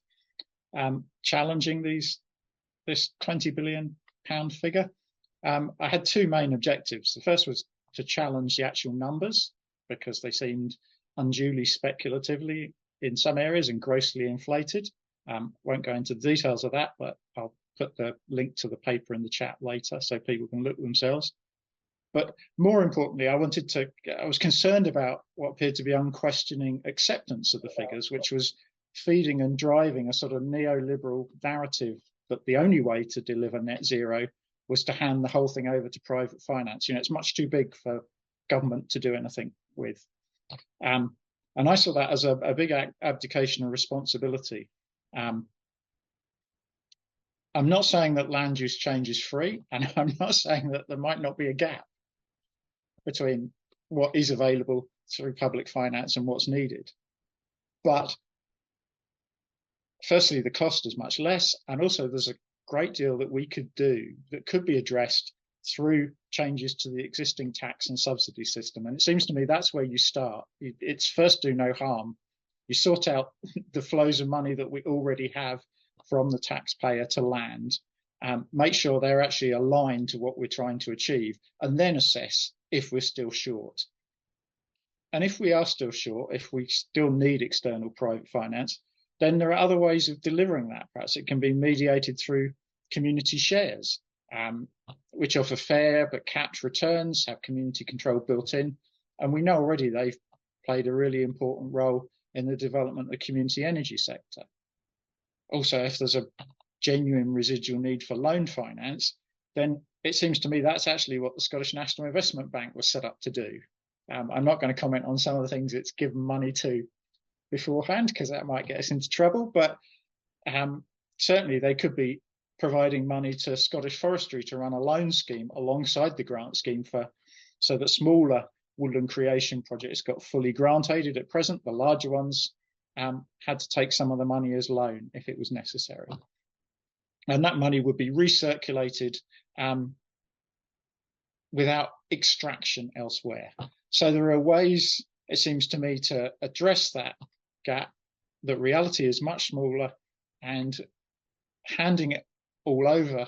challenging this £20 billion figure, I had two main objectives. The first was to challenge the actual numbers because they seemed unduly speculatively in some areas and grossly inflated. Won't go into the details of that, but I'll put the link to the paper in the chat later so people can look themselves. But more importantly, I was concerned about what appeared to be unquestioning acceptance of the figures, which was feeding and driving a sort of neoliberal narrative that the only way to deliver net zero was to hand the whole thing over to private finance. You know, it's much too big for government to do anything with. And I saw that as a big abdication of responsibility. I'm not saying that land use change is free, and I'm not saying that there might not be a gap between what is available through public finance and what's needed. But firstly, the cost is much less, and also there's a great deal that we could do that could be addressed through changes to the existing tax and subsidy system. And it seems to me that's where you start. It's first do no harm. You sort out the flows of money that we already have from the taxpayer to land, make sure they're actually aligned to what we're trying to achieve, and then assess if we're still short. And if we are still short, if we still need external private finance, then there are other ways of delivering that. Perhaps it can be mediated through community shares, which offer fair but capped returns, have community control built in. And we know already they've played a really important role in the development of the community energy sector. Also, if there's a genuine residual need for loan finance, then it seems to me that's actually what the Scottish National Investment Bank was set up to do. I'm not going to comment on some of the things it's given money to beforehand, because that might get us into trouble, but certainly they could be providing money to Scottish Forestry to run a loan scheme alongside the grant scheme so that smaller woodland creation projects got fully grant aided at present. The larger ones had to take some of the money as loan if it was necessary. And that money would be recirculated without extraction elsewhere. So there are ways, it seems to me, to address that gap. The reality is much smaller, and handing it all over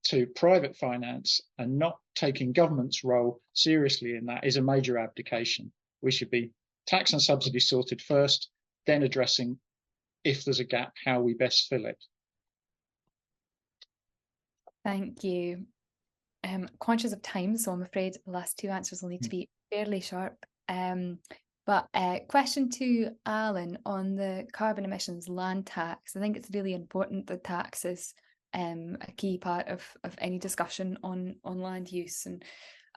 to private finance and not taking government's role seriously in that is a major abdication. We should be tax and subsidy sorted first, then addressing if there's a gap, how we best fill it. Thank you. Conscious of time, so I'm afraid the last two answers will need to be fairly sharp. But question to Alan on the carbon emissions land tax. I think it's really important that tax is a key part of any discussion on land use, and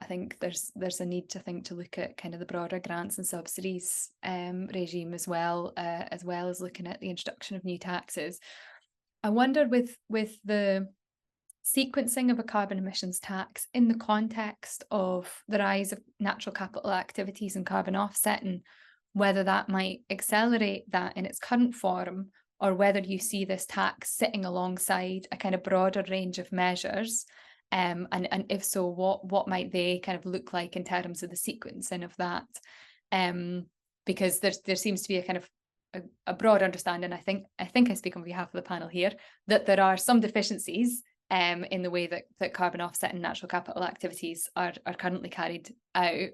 I think there's a need to look at kind of the broader grants and subsidies regime as well as looking at the introduction of new taxes. I wondered with the sequencing of a carbon emissions tax in the context of the rise of natural capital activities and carbon offsetting, whether that might accelerate that in its current form, or whether you see this tax sitting alongside a kind of broader range of measures, and if so, what might they kind of look like in terms of the sequencing of that? Because there seems to be a kind of a broad understanding, I think I speak on behalf of the panel here, that there are some deficiencies in the way that carbon offset and natural capital activities are currently carried out.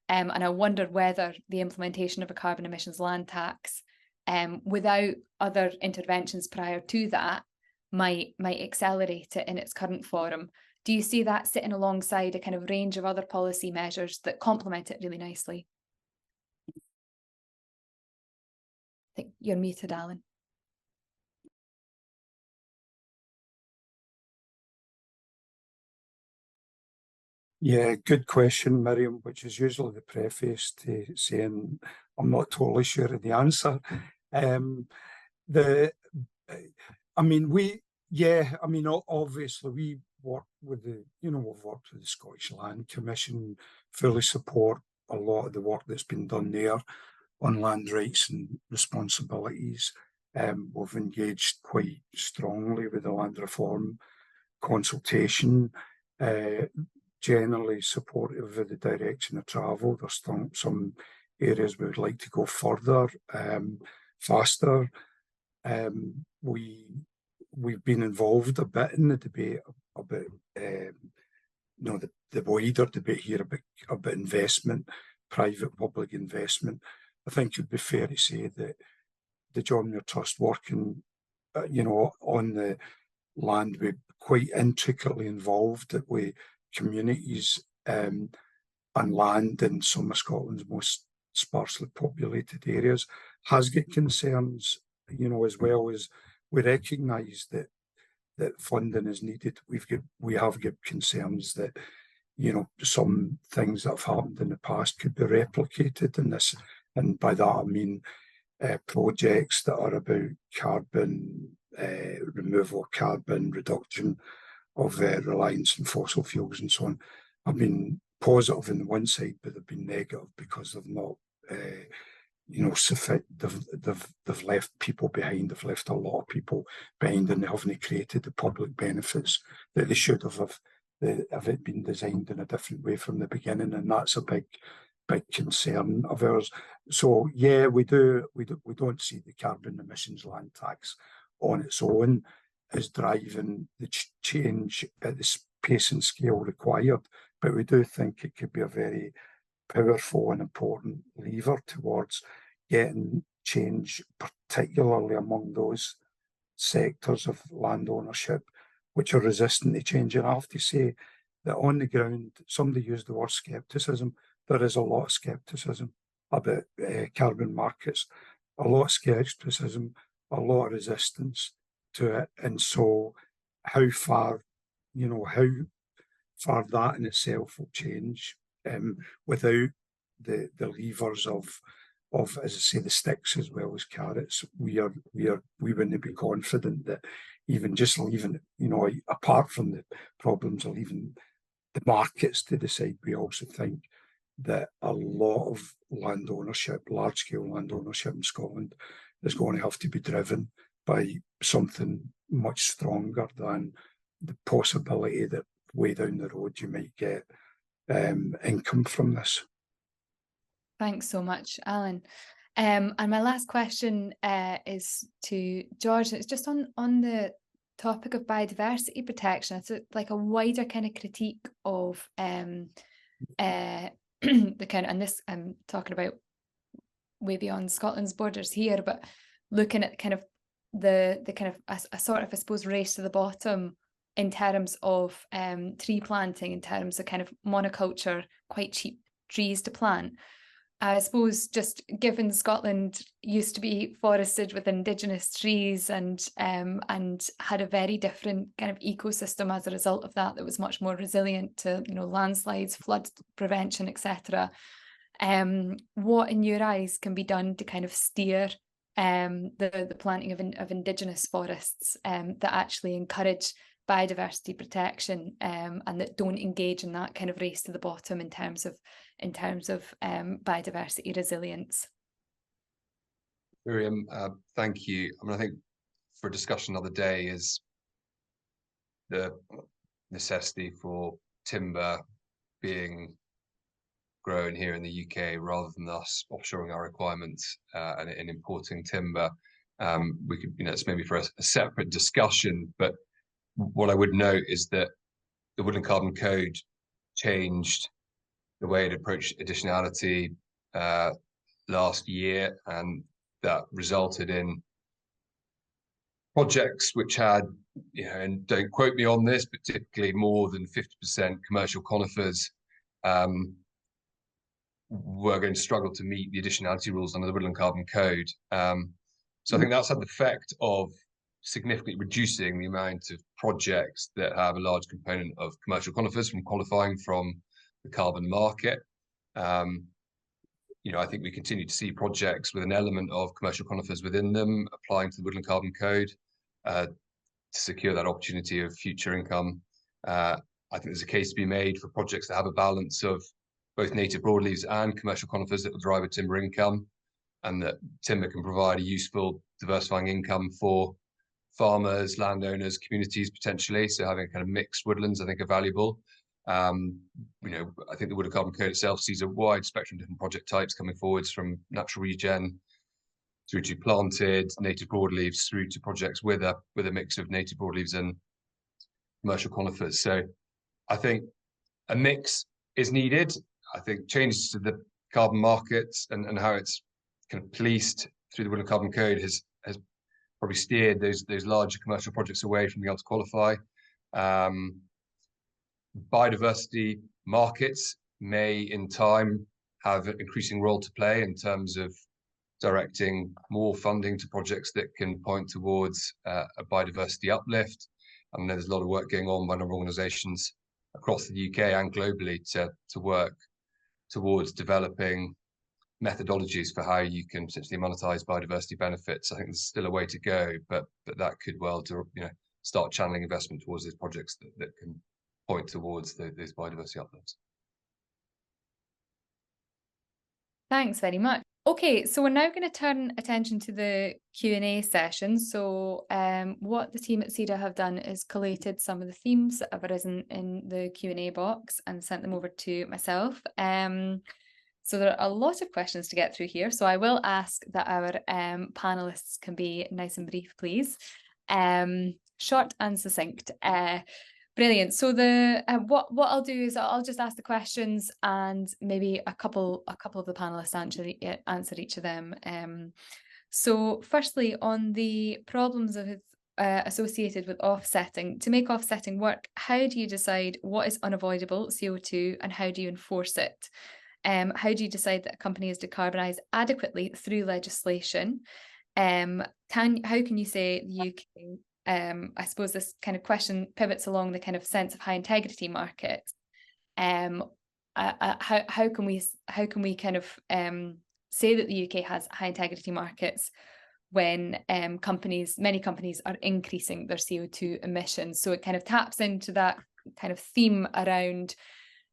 And I wondered whether the implementation of a carbon emissions land tax, without other interventions prior to that, might accelerate it in its current form. Do you see that sitting alongside a kind of range of other policy measures that complement it really nicely? I think you're muted, Alan. Yeah, good question, Miriam, which is usually the preface to saying I'm not totally sure of the answer. Obviously we work with we've worked with the Scottish Land Commission, fully support a lot of the work that's been done there on land rights and responsibilities. We've engaged quite strongly with the land reform consultation, generally supportive of the direction of travel. There's some areas we would like to go further, faster. We've been involved a bit in the debate about the wider debate here about investment, private-public investment. I think it would be fair to say that the John Muir Trust working, on the land, we're quite intricately involved with communities and land in some of Scotland's most sparsely populated areas, has got concerns, as well as we recognise that funding is needed. We have got concerns that some things that have happened in the past could be replicated in this, and by that I mean projects that are about carbon removal, carbon reduction of reliance on fossil fuels and so on. I've been positive on the one side, but they've been negative because they've not, they've left people behind. They've left a lot of people behind, and they haven't created the public benefits that they should have if it been designed in a different way from the beginning. And that's a big concern of ours. So yeah, we don't see the carbon emissions land tax on its own as driving the change at the pace and scale required, but we do think it could be a very powerful and important lever towards getting change, particularly among those sectors of land ownership which are resistant to change. And I have to say that on the ground, somebody used the word scepticism. There is a lot of scepticism about carbon markets, a lot of scepticism, a lot of resistance to it. And so how far that in itself will change without the levers of, as I say, the sticks as well as carrots. We wouldn't be confident that even just leaving, apart from the problems of leaving the markets to decide, we also think that a lot of land ownership, large-scale land ownership in Scotland, is going to have to be driven by something much stronger than the possibility that way down the road you might get income from this. Thanks so much, Alan. And my last question is to George. It's just on the topic of biodiversity protection. It's like a wider kind of critique of the kind of, and this I'm talking about way beyond Scotland's borders here, but looking at kind of the kind of a sort of, I suppose, race to the bottom in terms of tree planting, in terms of kind of monoculture, quite cheap trees to plant. I suppose just given Scotland used to be forested with indigenous trees and had a very different kind of ecosystem as a result of that was much more resilient to, you know, landslides, flood prevention, etc. What in your eyes can be done to kind of steer the planting of indigenous forests that actually encourage biodiversity protection and that don't engage in that kind of race to the bottom in terms of biodiversity resilience? Miriam, thank you. I mean, I think for discussion the other day is the necessity for timber being grown here in the UK rather than us offshoring our requirements and importing timber. We could, you know, it's maybe for a separate discussion, but what I would note is that the Woodland Carbon Code changed the way it approached additionality last year, and that resulted in projects which had, you know, and don't quote me on this, but typically more than 50% commercial conifers were going to struggle to meet the additionality rules under the Woodland Carbon Code. So I think that's had the effect of significantly reducing the amount of projects that have a large component of commercial conifers from qualifying from the carbon market. You know, I think we continue to see projects with an element of commercial conifers within them applying to the Woodland Carbon Code to secure that opportunity of future income. I think there's a case to be made for projects that have a balance of both native broadleaves and commercial conifers that will drive a timber income, and that timber can provide a useful diversifying income for farmers, landowners, communities potentially. So having kind of mixed woodlands, I think, are valuable. You know, I think the Woodland Carbon Code itself sees a wide spectrum of different project types coming forwards, from natural regen through to planted native broadleaves through to projects with a mix of native broadleaves and commercial conifers. So I think a mix is needed. I think changes to the carbon markets and how it's kind of policed through the Woodland Carbon Code has probably steered those larger commercial projects away from being able to qualify. Biodiversity markets may in time have an increasing role to play in terms of directing more funding to projects that can point towards a biodiversity uplift. I mean, there's a lot of work going on by a number of organisations across the UK and globally to work towards developing methodologies for how you can potentially monetize biodiversity benefits. I think there's still a way to go, but that could well, you know, start channeling investment towards those projects that can point towards those biodiversity uplifts. Thanks very much. Okay, so we're now going to turn attention to the Q&A session. So what the team at SEDA have done is collated some of the themes that have arisen in the Q&A box and sent them over to myself. So there are a lot of questions to get through here. So I will ask that our panelists can be nice and brief, please. Short and succinct. Brilliant. So the what I'll do is I'll just ask the questions, and maybe a couple of the panelists answer each of them. So firstly, on the problems of associated with offsetting, to make offsetting work, how do you decide what is unavoidable CO2 and how do you enforce it? How do you decide that a company is decarbonised adequately through legislation? How can you say the UK? I suppose this kind of question pivots along the kind of sense of high integrity markets. How can we kind of say that the UK has high integrity markets when many companies are increasing their CO2 emissions? So it kind of taps into that kind of theme around,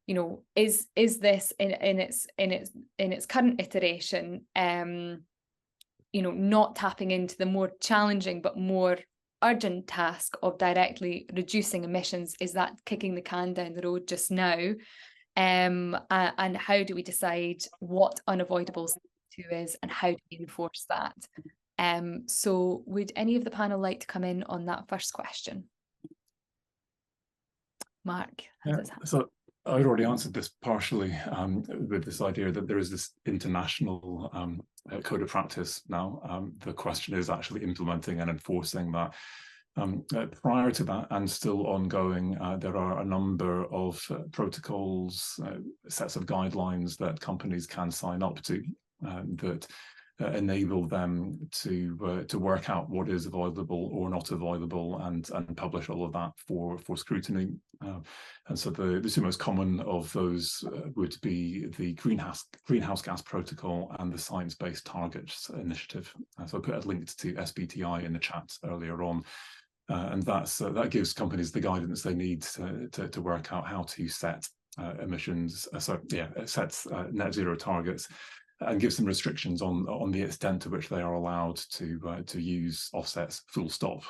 you know, is this in its current iteration, you know, not tapping into the more challenging but more urgent task of directly reducing emissions? Is that kicking the can down the road just now? And how do we decide what unavoidable CO2 is and how do we enforce that? So would any of the panel like to come in on that first question? Mark has his hand. So I'd already answered this partially with this idea that there is this international code of practice now. The question is actually implementing and enforcing that. Prior to that, and still ongoing, there are a number of protocols, sets of guidelines that companies can sign up to that enable them to work out what is avoidable or not avoidable, and publish all of that for scrutiny. And so the two most common of those would be the greenhouse gas protocol and the science-based targets initiative. So I put a link to SBTI in the chat earlier on. And that gives companies the guidance they need to work out how to set emissions, sets net zero targets, and gives them restrictions on the extent to which they are allowed to use offsets full stop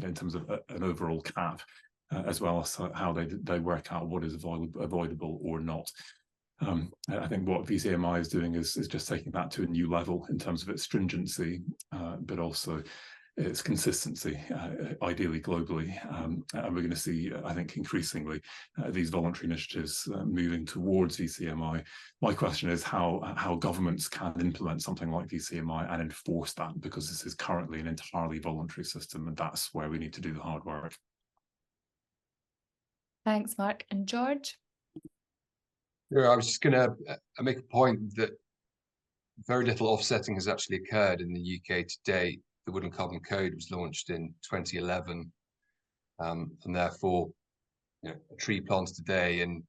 in terms of an overall cap, as well as how they work out what is avoidable or not. I think what VCMI is doing is just taking that to a new level in terms of its stringency, but also its consistency, ideally globally. And we're going to see, I think, increasingly these voluntary initiatives moving towards VCMI. My question is how governments can implement something like VCMI and enforce that, because this is currently an entirely voluntary system, and that's where we need to do the hard work. Thanks, Mark. And George? Yeah, I was just going to make a point that very little offsetting has actually occurred in the UK to date. The Wood and Carbon Code was launched in 2011, and therefore, a tree planted today and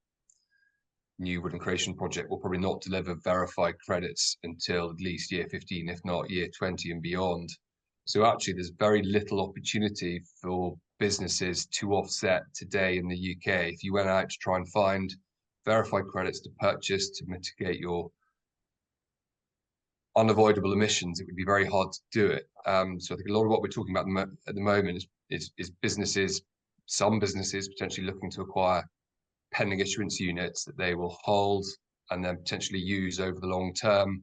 new woodland creation project will probably not deliver verified credits until at least year 15, if not year 20 and beyond. So actually, there's very little opportunity for businesses to offset today in the UK. If you went out to try and find verified credits to purchase to mitigate your unavoidable emissions, it would be very hard to do it. So I think a lot of what we're talking about at the moment is businesses, some businesses potentially looking to acquire pending issuance units that they will hold and then potentially use over the long term,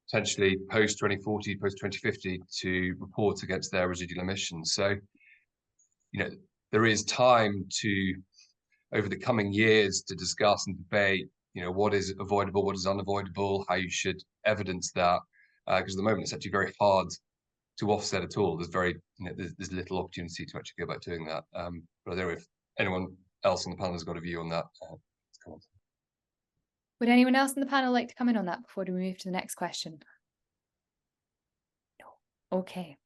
potentially post 2040, post 2050 to report against their residual emissions. So, there is time to, over the coming years, to discuss and debate what is avoidable, what is unavoidable, how you should evidence that, because at the moment it's actually very hard to offset at all. There's little opportunity to actually go about doing that. But I don't know if anyone else on the panel has got a view on that. Would anyone else in the panel like to come in on that before we move to the next question? No. Okay.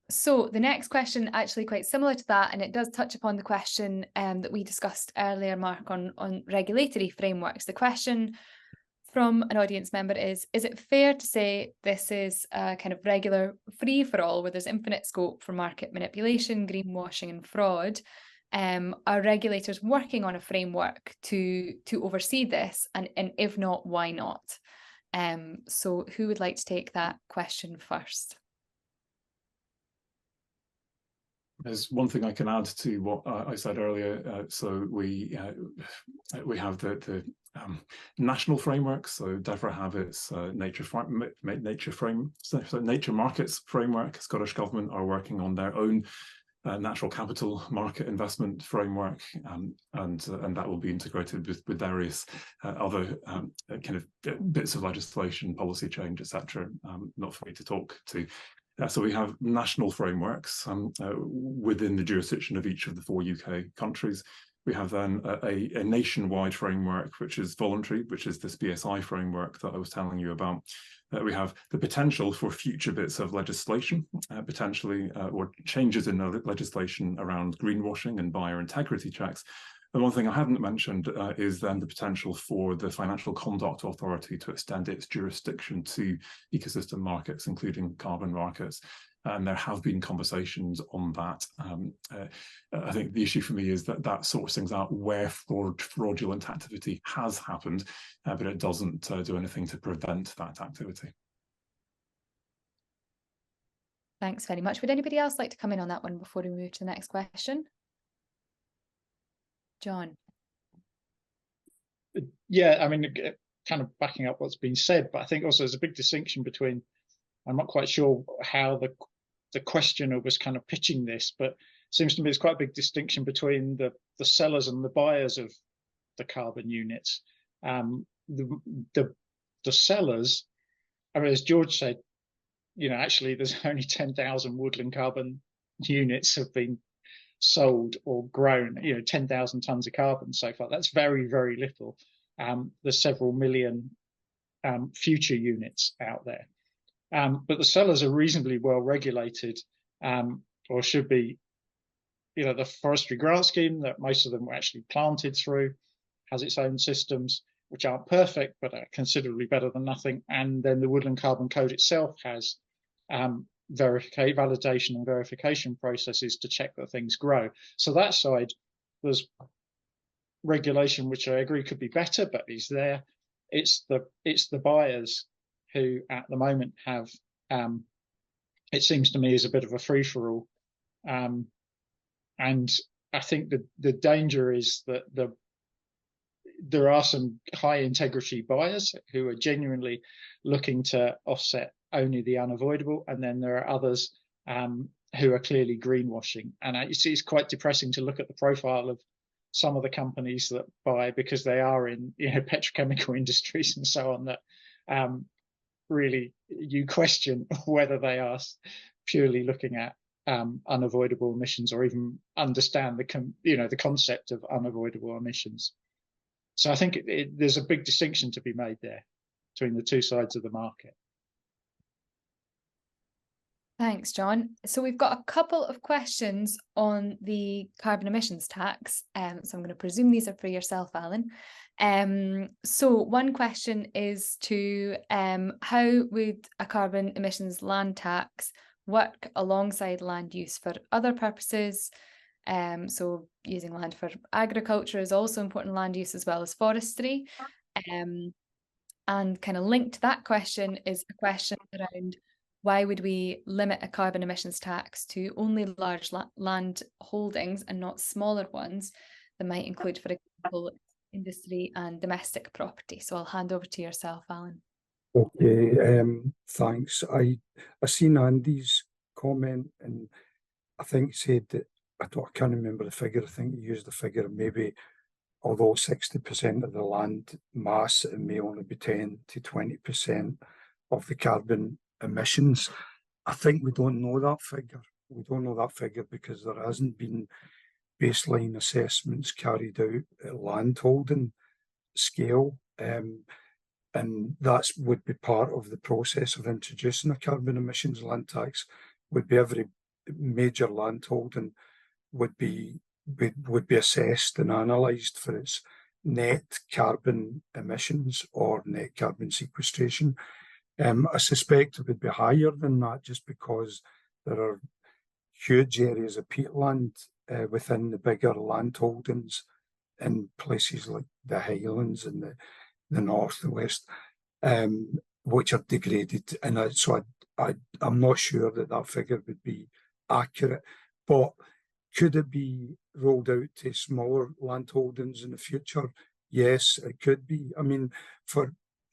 So the next question actually quite similar to that, and it does touch upon the question that we discussed earlier, Mark, on regulatory frameworks. The question from an audience member is it fair to say this is a kind of regular free-for-all where there's infinite scope for market manipulation, greenwashing and fraud? Are regulators working on a framework to oversee this? And if not, why not? So who would like to take that question first? There's one thing I can add to what I said earlier. So we have the national framework. So DEFRA have its nature markets framework. Scottish Government are working on their own natural capital market investment framework, and that will be integrated with various other kind of bits of legislation, policy change, etc. Not for me to talk to. So we have national frameworks within the jurisdiction of each of the 4 UK countries. We have then a nationwide framework, which is voluntary, which is this BSI framework that I was telling you about. We have the potential for future bits of legislation, potentially, or changes in the legislation around greenwashing and biointegrity checks. And one thing I haven't mentioned is then the potential for the Financial Conduct Authority to extend its jurisdiction to ecosystem markets, including carbon markets. And there have been conversations on that. I think the issue for me is that sorts things out where fraudulent activity has happened, but it doesn't do anything to prevent that activity. Thanks very much. Would anybody else like to come in on that one before we move to the next question? John. Yeah, I mean, kind of backing up what's been said, but I think also there's a big distinction between, I'm not quite sure how the questioner was kind of pitching this, but it seems to me there's quite a big distinction between the sellers and the buyers of the carbon units. The sellers, I mean, as George said, actually there's only 10,000 woodland carbon units have been sold or grown, 10,000 tons of carbon so far. That's very, very little. There's several million future units out there. But the sellers are reasonably well regulated, or should be. The forestry grant scheme that most of them were actually planted through has its own systems, which aren't perfect, but are considerably better than nothing. And then the Woodland Carbon Code itself has validation and verification processes to check that things grow. So that side, there's regulation, which I agree could be better, but is there. It's the buyers who at the moment have, it seems to me, is a bit of a free-for-all. And I think the danger is that there are some high integrity buyers who are genuinely looking to offset only the unavoidable, and then there are others who are clearly greenwashing. And it's quite depressing to look at the profile of some of the companies that buy, because they are in petrochemical industries and so on, that really you question whether they are purely looking at unavoidable emissions, or even understand the concept of unavoidable emissions. So I think there's a big distinction to be made there between the two sides of the market. Thanks, John. So we've got a couple of questions on the carbon emissions tax. So I'm going to presume these are for yourself, Alan. So one question is to how would a carbon emissions land tax work alongside land use for other purposes? So using land for agriculture is also important land use, as well as forestry. And kind of linked to that question is a question around why would we limit a carbon emissions tax to only large land holdings and not smaller ones that might include, for example, industry and domestic property? So I'll hand over to yourself, Alan. Okay, thanks. I seen Andy's comment, and I think said that, I can't remember the figure, I think he used the figure, maybe although 60% of the land mass, it may only be 10 to 20% of the carbon emissions. I think we don't know that figure. We don't know that figure because there hasn't been baseline assessments carried out at landholding scale. And that would be part of the process of introducing a carbon emissions land tax. Would be every major landholding would be assessed and analysed for its net carbon emissions or net carbon sequestration. I suspect it would be higher than that, just because there are huge areas of peatland within the bigger landholdings in places like the Highlands and the north, the west, which are degraded. And so I'm not sure that figure would be accurate. But could it be rolled out to smaller landholdings in the future? Yes, it could be. I mean,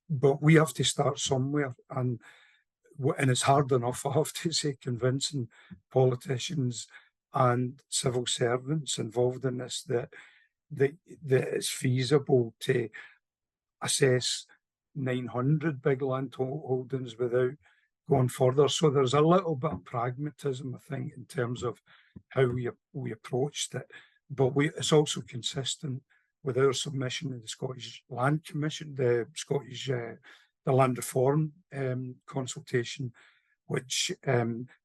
but we have to start somewhere, and it's hard enough, I have to say, convincing politicians and civil servants involved in this that it's feasible to assess 900 big land holdings without going further. So there's a little bit of pragmatism, I think, in terms of how we approached it, but it's also consistent with our submission to the Scottish Land Commission, the Land Reform consultation, which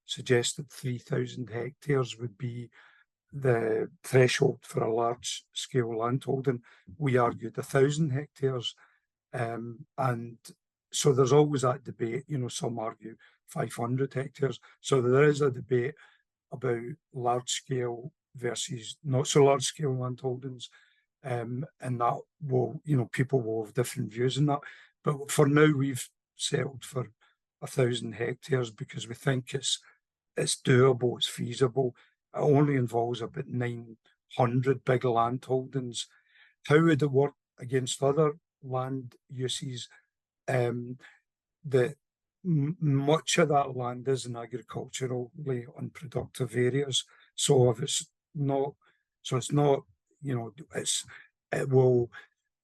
suggested 3,000 hectares would be the threshold for a large-scale landholding. We argued 1,000 hectares, and so there's always that debate. Some argue 500 hectares. So there is a debate about large-scale versus not so large-scale landholdings. And that will, people will have different views on that. But for now, we've settled for 1,000 hectares because we think it's doable, it's feasible. It only involves about 900 big land holdings. How would it work against other land uses? Much of that land is in agriculturally unproductive areas. So if it's not, it will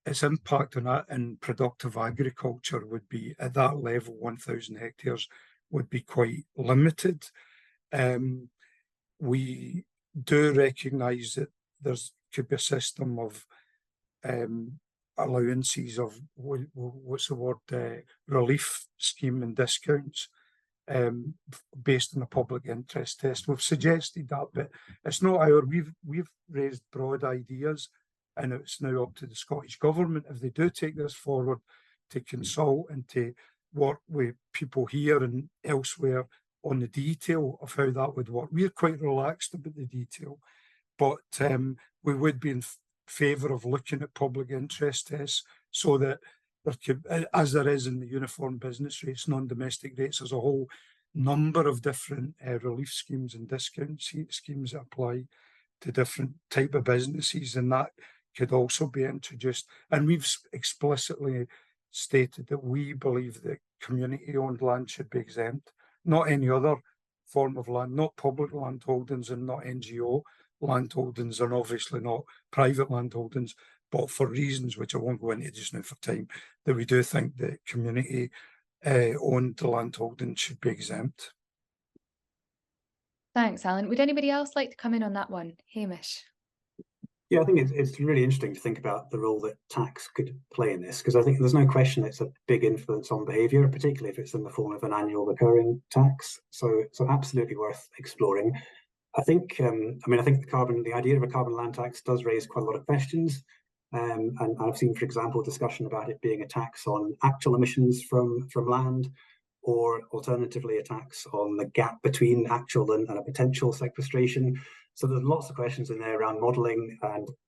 its impact on that in productive agriculture would be, at that level, 1,000 hectares would be quite limited. We do recognise that could be a system of allowances of what's the word, relief scheme and discounts based on a public interest test. We've suggested that, but it's not we've raised broad ideas, and it's now up to the Scottish Government, if they do take this forward, to consult and to work with people here and elsewhere on the detail of how that would work. We're quite relaxed about the detail, but we would be in favour of looking at public interest tests so that there could, as there is in the uniform business rates, non-domestic rates, there's a whole number of different relief schemes and discount schemes that apply to different type of businesses, and that could also be introduced. And we've explicitly stated that we believe that community-owned land should be exempt, not any other form of land, not public land holdings and not NGO land holdings, and obviously not private land holdings, but for reasons which I won't go into just now for time, that we do think that community owned land holdings should be exempt. Thanks, Alan. Would anybody else like to come in on that one? Hamish? Yeah, I think it's really interesting to think about the role that tax could play in this, because I think there's no question it's a big influence on behaviour, particularly if it's in the form of an annual recurring tax. So absolutely worth exploring. I think, I think the idea of a carbon land tax does raise quite a lot of questions. And I've seen, for example, discussion about it being a tax on actual emissions from land, or alternatively a tax on the gap between actual and a potential sequestration. So there's lots of questions in there around modelling,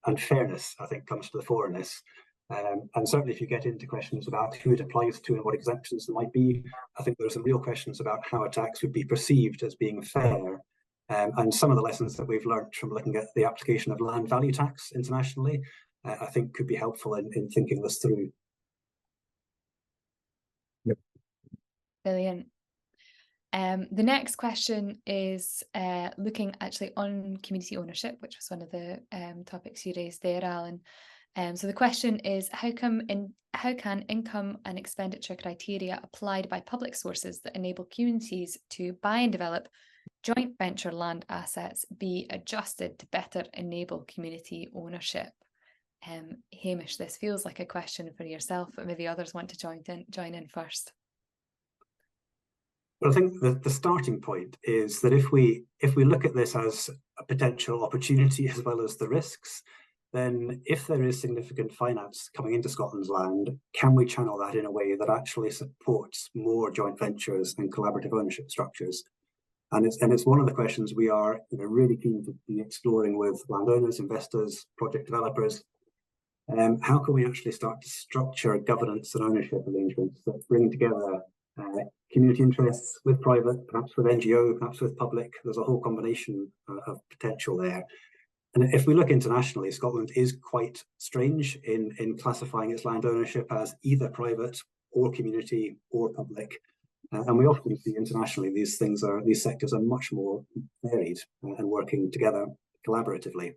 and fairness, I think, comes to the fore in this. And certainly if you get into questions about who it applies to and what exemptions there might be, I think there are some real questions about how a tax would be perceived as being fair. And some of the lessons that we've learned from looking at the application of land value tax internationally, I think could be helpful in thinking this through. Yep. Brilliant. The next question is looking actually on community ownership, which was one of the topics you raised there, Alan. So the question is, how can income and expenditure criteria applied by public sources that enable communities to buy and develop joint venture land assets be adjusted to better enable community ownership? Hamish, this feels like a question for yourself, but maybe others want to join in first. But I think the starting point is that if we look at this as a potential opportunity as well as the risks, then if there is significant finance coming into Scotland's land, can we channel that in a way that actually supports more joint ventures and collaborative ownership structures? And it's one of the questions we are really keen to be exploring with landowners, investors, project developers. How can we actually start to structure governance and ownership arrangements that bring together community interests with private, perhaps with NGO, perhaps with public? There's a whole combination of potential there. And if we look internationally, Scotland is quite strange in classifying its land ownership as either private or community or public. And we often see internationally these sectors are much more varied and working together collaboratively.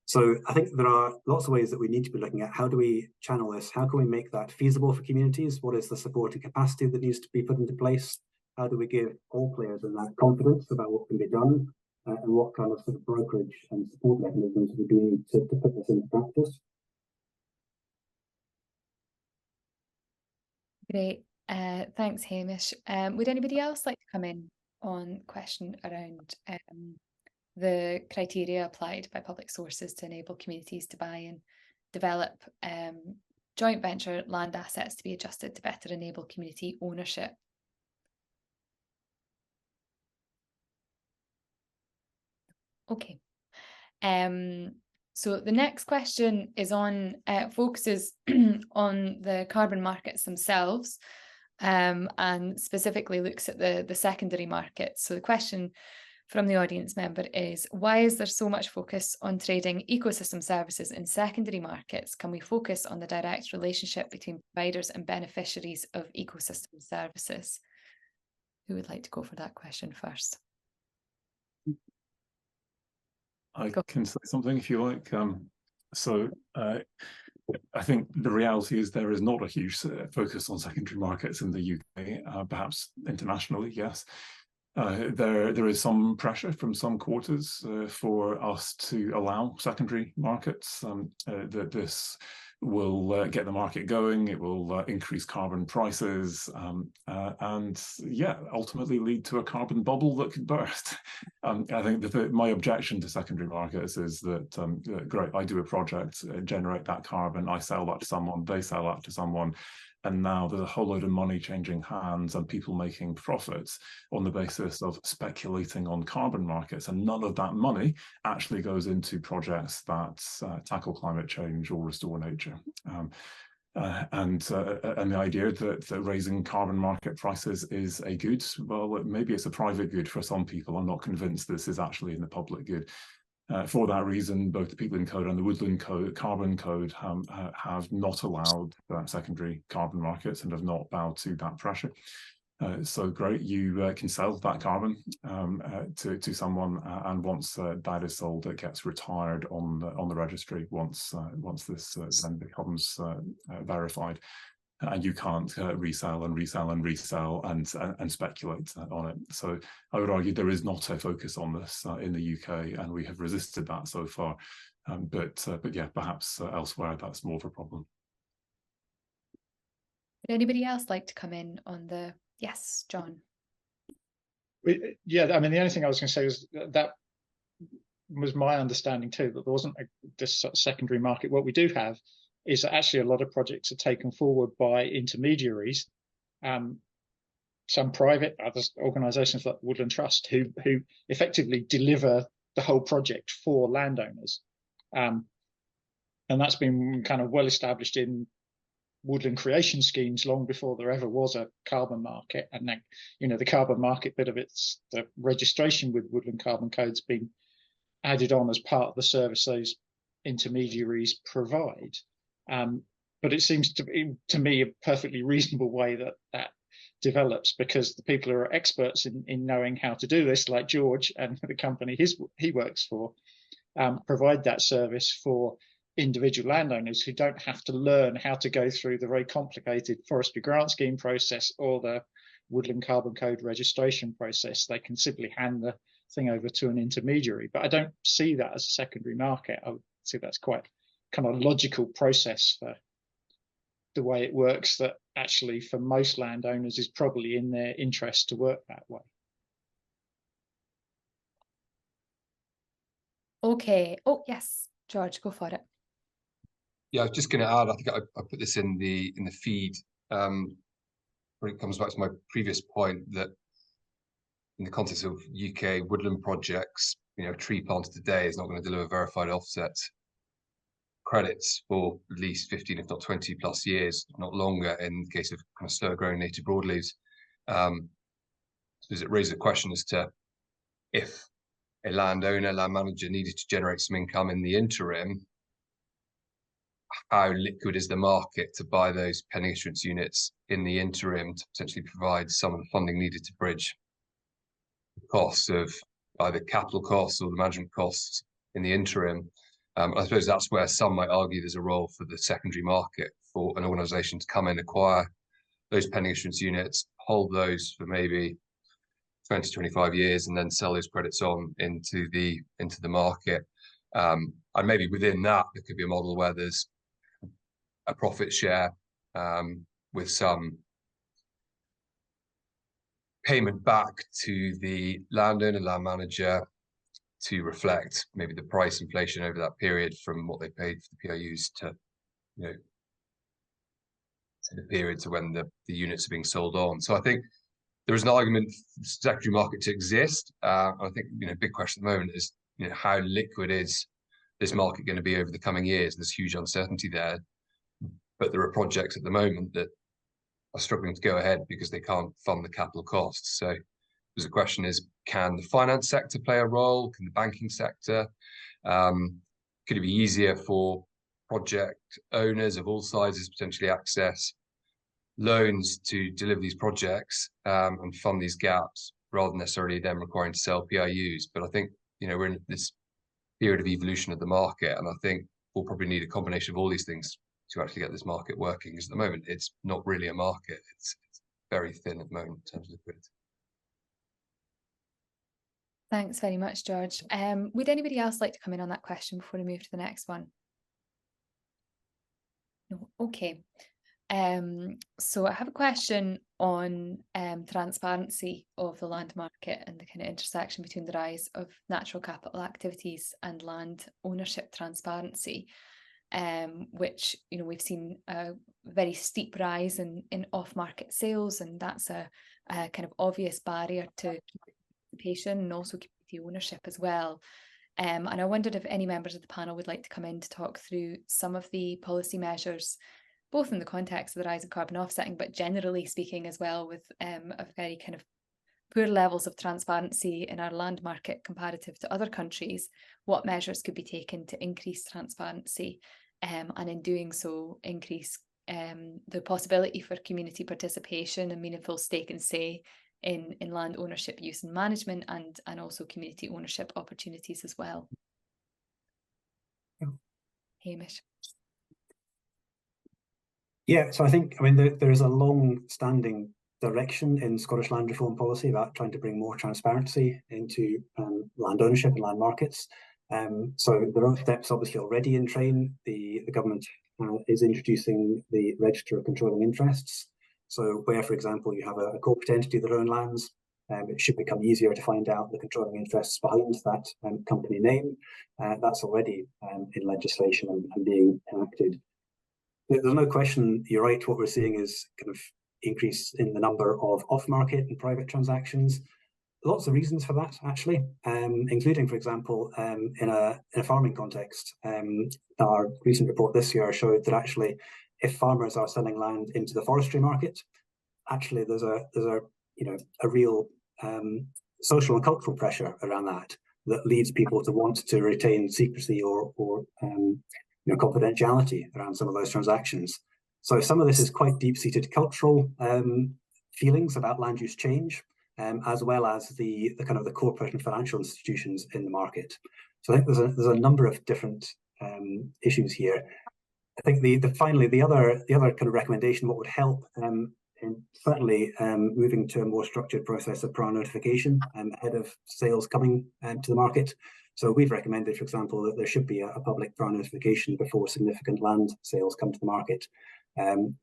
So I think there are lots of ways that we need to be looking at how do we channel this? How can we make that feasible for communities? What is the support and capacity that needs to be put into place? How do we give all players in that confidence about what can be done? And what kind of sort of brokerage and support mechanisms we do need to put this into practice? Great. Thanks, Hamish. Would anybody else like to come in on question around the criteria applied by public sources to enable communities to buy and develop joint venture land assets to be adjusted to better enable community ownership? Okay. So the next question is on focuses on the carbon markets themselves, and specifically looks at the secondary markets. So the question from the audience member is, why is there so much focus on trading ecosystem services in secondary markets? Can we focus on the direct relationship between providers and beneficiaries of ecosystem services? Who would like to go for that question first? I can say something if you like. I think the reality is there is not a huge focus on secondary markets in the UK, perhaps internationally, yes. There is some pressure from some quarters for us to allow secondary markets. That this will get the market going, it will increase carbon prices, and yeah, ultimately lead to a carbon bubble that could burst. I think my objection to secondary markets is that, great, I do a project, generate that carbon, I sell that to someone, they sell that to someone, and now there's a whole load of money changing hands and people making profits on the basis of speculating on carbon markets. And none of that money actually goes into projects that tackle climate change or restore nature. And the idea that raising carbon market prices is a good, well, maybe it's a private good for some people. I'm not convinced this is actually in the public good. For that reason, both the Peatland Code and the Woodland Code, Carbon Code have not allowed secondary carbon markets and have not bowed to that pressure. So great, you can sell that carbon to someone, and once that is sold, it gets retired on the registry once this then becomes verified. And you can't resell and resell and resell and speculate on it. So I would argue there is not a focus on this in the UK, and we have resisted that so far. But yeah, perhaps elsewhere that's more of a problem. Would anybody else like to come in on the... Yes, John. Yeah, I mean, the only thing I was going to say is that was my understanding too, that there wasn't this sort of secondary market. What we do have is that actually a lot of projects are taken forward by intermediaries, some private, others organisations like Woodland Trust, who effectively deliver the whole project for landowners. And that's been kind of well established in woodland creation schemes long before there ever was a carbon market. And then, you know, the carbon market bit of it's the registration with woodland carbon codes being added on as part of the service those intermediaries provide. But it seems to me a perfectly reasonable way that develops, because the people who are experts in knowing how to do this, like George and the company he works for, provide that service for individual landowners who don't have to learn how to go through the very complicated forestry grant scheme process or the woodland carbon code registration process. They can simply hand the thing over to an intermediary. But I don't see that as a secondary market. I would see that's quite kind of logical process for the way it works, that actually for most landowners is probably in their interest to work that way. Okay. Oh, yes, George, go for it. Yeah, I was just going to add, I think I put this in the feed, where it comes back to my previous point that in the context of UK woodland projects, you know, a tree planted today is not going to deliver verified offset credits for at least 15, if not 20 plus years, not longer in the case of kind of slow growing native broadleaves. So does it raise a question as to if a land manager needed to generate some income in the interim, how liquid is the market to buy those penny issuance units in the interim to potentially provide some of the funding needed to bridge the costs of either capital costs or the management costs in the interim? I suppose that's where some might argue there's a role for the secondary market for an organisation to come in, acquire those penny issuance units, hold those for maybe 20, 25 years, and then sell those credits on into the market. And maybe within that, there could be a model where there's a profit share with some payment back to the landowner, land manager, to reflect maybe the price inflation over that period from what they paid for the PIUs to, you know, to the period to when the units are being sold on. So I think there is an argument for the secondary market to exist. I think, you know, big question at the moment is, you know, how liquid is this market going to be over the coming years? There's huge uncertainty there, but there are projects at the moment that are struggling to go ahead because they can't fund the capital costs. So there's a question is, can the finance sector play a role? Can the banking sector? Could it be easier for project owners of all sizes potentially access loans to deliver these projects and fund these gaps rather than necessarily them requiring to sell PIUs? But I think, you know, we're in this period of evolution of the market, and I think we'll probably need a combination of all these things to actually get this market working. Because at the moment, it's not really a market. It's very thin at the moment in terms of liquidity. Thanks very much, George. Would anybody else like to come in on that question before we move to the next one? No, okay. So I have a question on transparency of the land market and the kind of intersection between the rise of natural capital activities and land ownership transparency, which, you know, we've seen a very steep rise in off-market sales, and that's a kind of obvious barrier to participation and also community ownership as well. And I wondered if any members of the panel would like to come in to talk through some of the policy measures, both in the context of the rise of carbon offsetting, but generally speaking as well, with a very kind of poor levels of transparency in our land market comparative to other countries. What measures could be taken to increase transparency, and in doing so increase the possibility for community participation and meaningful stake and say in land ownership, use and management, and also community ownership opportunities as well. Hamish. Yeah, so I think, I mean, there is a long-standing direction in Scottish land reform policy about trying to bring more transparency into land ownership and land markets. So there are steps obviously already in train. The government is introducing the Register of Controlling Interests. So where, for example, you have a corporate entity that owns lands, it should become easier to find out the controlling interests behind that company name. That's already in legislation and being enacted. There's no question, you're right, what we're seeing is kind of increase in the number of off-market and private transactions. Lots of reasons for that, actually, including, for example, in a farming context. Our recent report this year showed that actually, if farmers are selling land into the forestry market, actually there's a real social and cultural pressure around that leads people to want to retain secrecy or confidentiality around some of those transactions. So some of this is quite deep-seated cultural feelings about land use change, as well as the kind of the corporate and financial institutions in the market. So I think there's a number of different issues here. I think finally the other kind of recommendation, what would help, certainly moving to a more structured process of prior notification ahead of sales coming to the market. So we've recommended, for example, that there should be a public prior notification before significant land sales come to the market,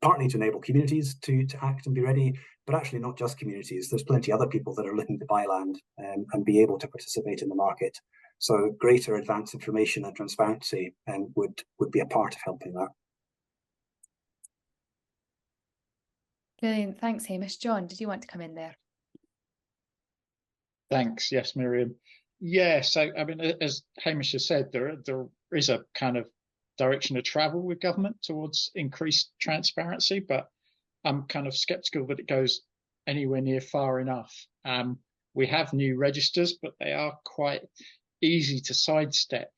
partly to enable communities to act and be ready, but actually not just communities. There's plenty of other people that are looking to buy land and be able to participate in the market. So greater advance information and transparency would be a part of helping that. Brilliant, thanks, Hamish. John, did you want to come in there? Thanks. Yes, Miriam. Yeah, so I mean, as Hamish has said, there is a kind of direction of travel with government towards increased transparency, but I'm kind of skeptical that it goes anywhere near far enough. We have new registers, but they are quite easy to sidestep.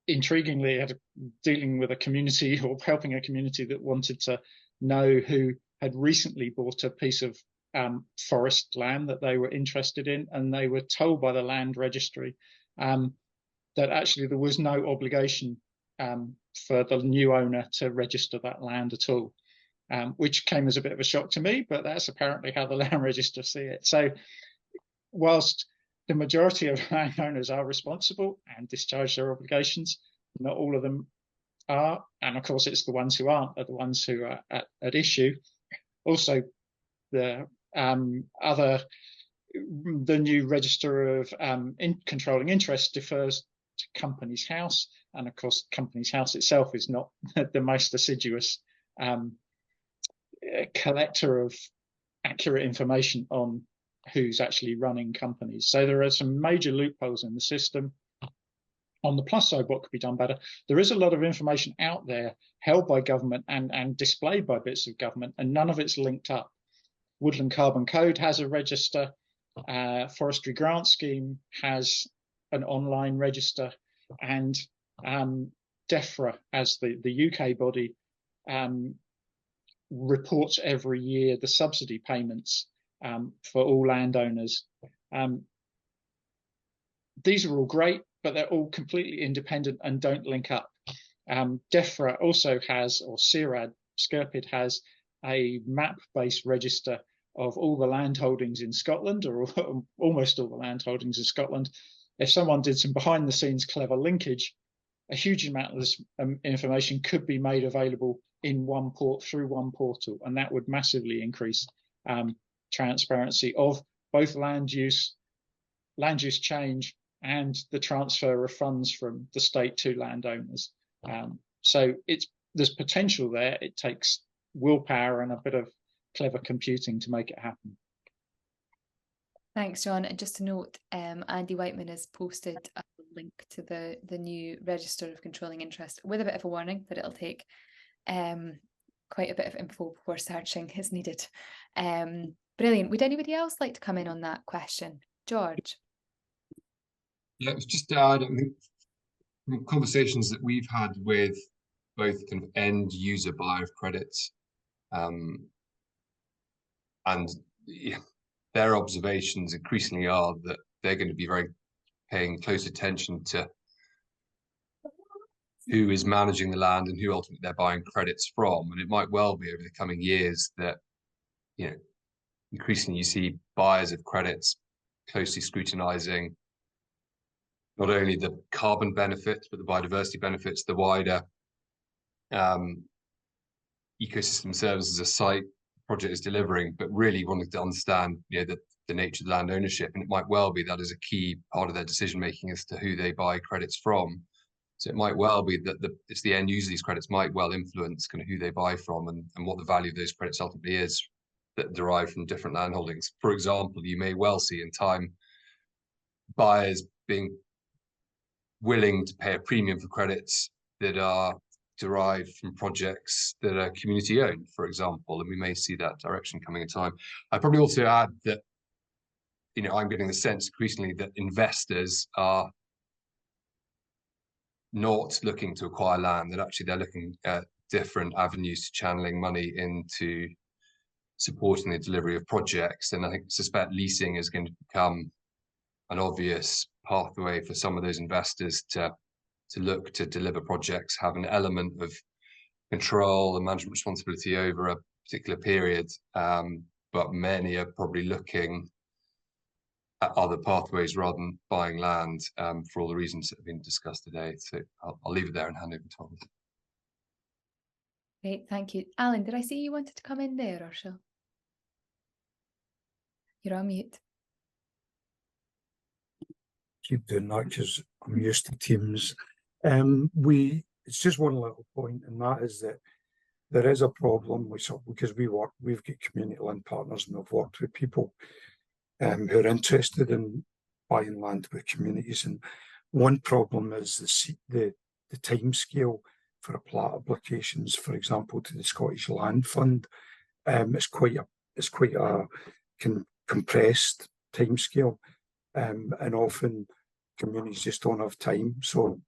Intriguingly, dealing with a community or helping a community that wanted to know who had recently bought a piece of forest land that they were interested in, and they were told by the land registry that actually there was no obligation for the new owner to register that land at all, which came as a bit of a shock to me, but that's apparently how the land register see it. So whilst the majority of landowners are responsible and discharge their obligations, not all of them are, and of course it's the ones who aren't are the ones who are at issue. Also, the new register of controlling interest defers to Companies House, and of course Companies House itself is not the most assiduous collector of accurate information on who's actually running companies. So there are some major loopholes in the system. On the plus side, what could be done better? There is a lot of information out there held by government and displayed by bits of government, and none of it's linked up. Woodland Carbon Code has a register. Forestry Grant Scheme has an online register, and DEFRA, as the UK body, reports every year the subsidy payments for all landowners. These are all great, but they're all completely independent and don't link up. DEFRA also has, or SCRPD has, a map-based register of all the land holdings in Scotland, or almost all the land holdings in Scotland. If someone did some behind-the-scenes clever linkage, a huge amount of this information could be made available in one through one portal, and that would massively increase transparency of both land use change, and the transfer of funds from the state to landowners. So there's potential there. It takes willpower and a bit of clever computing to make it happen. Thanks, John. And just to note, Andy Whiteman has posted a link to the new Register of Controlling Interest, with a bit of a warning that it'll take quite a bit of info before searching is needed. Brilliant. Would anybody else like to come in on that question? George? Yeah, it was just to add, I think, from conversations that we've had with both kind of end user buyer of credits and their observations increasingly are that they're going to be paying close attention to who is managing the land and who ultimately they're buying credits from. And it might well be over the coming years that, increasingly you see buyers of credits closely scrutinizing not only the carbon benefits, but the biodiversity benefits, the wider ecosystem services a site project is delivering, but really wanting to understand the nature of the land ownership. And it might well be that is a key part of their decision making as to who they buy credits from. So it might well be that it's the end user of these credits might well influence kind of who they buy from and what the value of those credits ultimately is that derive from different land holdings. For example, you may well see in time buyers being willing to pay a premium for credits that are derived from projects that are community owned, for example, and we may see that direction coming in time. I'd probably also add that, I'm getting the sense increasingly that investors are not looking to acquire land, that actually they're looking at different avenues to channeling money into supporting the delivery of projects. And I suspect leasing is going to become an obvious pathway for some of those investors to look to deliver projects, have an element of control and management responsibility over a particular period. But many are probably looking at other pathways rather than buying land for all the reasons that have been discussed today. So I'll leave it there and hand over to Thomas. Great, thank you. Alan, did I see you wanted to come in there, or shall? You're on mute. Keep doing that because I'm used to Teams. It's just one little point, and that is that there is a problem because we've got community land partners, and we've worked with people who are interested in buying land with communities. And one problem is the time scale for plat applications, for example, to the Scottish Land Fund. It's quite a compressed time scale, and often communities just don't have time. So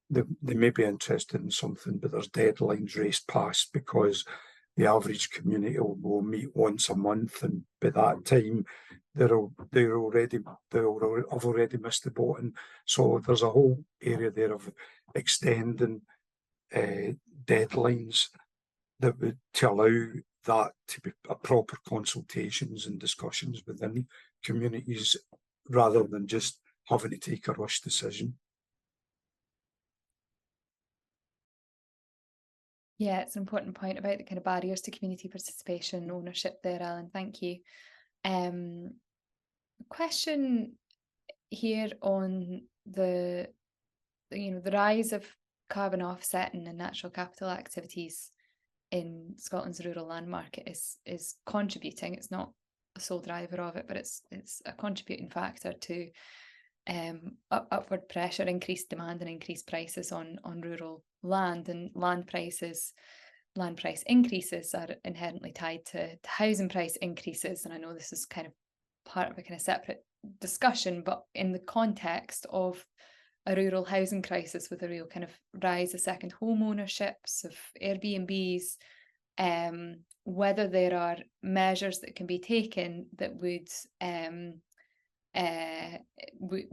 they may be interested in something, but there's deadlines raced past because the average community will meet once a month, and by that time they've already missed the boat. And so there's a whole area there of extending deadlines that would to allow that to be a proper consultations and discussions within communities rather than just having to take a rush decision. Yeah, it's an important point about the kind of barriers to community participation and ownership there, Alan. Thank you. Question here on the rise of carbon offsetting and natural capital activities in Scotland's rural land market is contributing. It's not a sole driver of it, but it's a contributing factor to upward pressure, increased demand and increased prices on rural land. And land price increases are inherently tied to housing price increases. And I know this is kind of part of a kind of separate discussion, but in the context of a rural housing crisis with a real kind of rise of second home ownerships, of Airbnbs, whether there are measures that can be taken that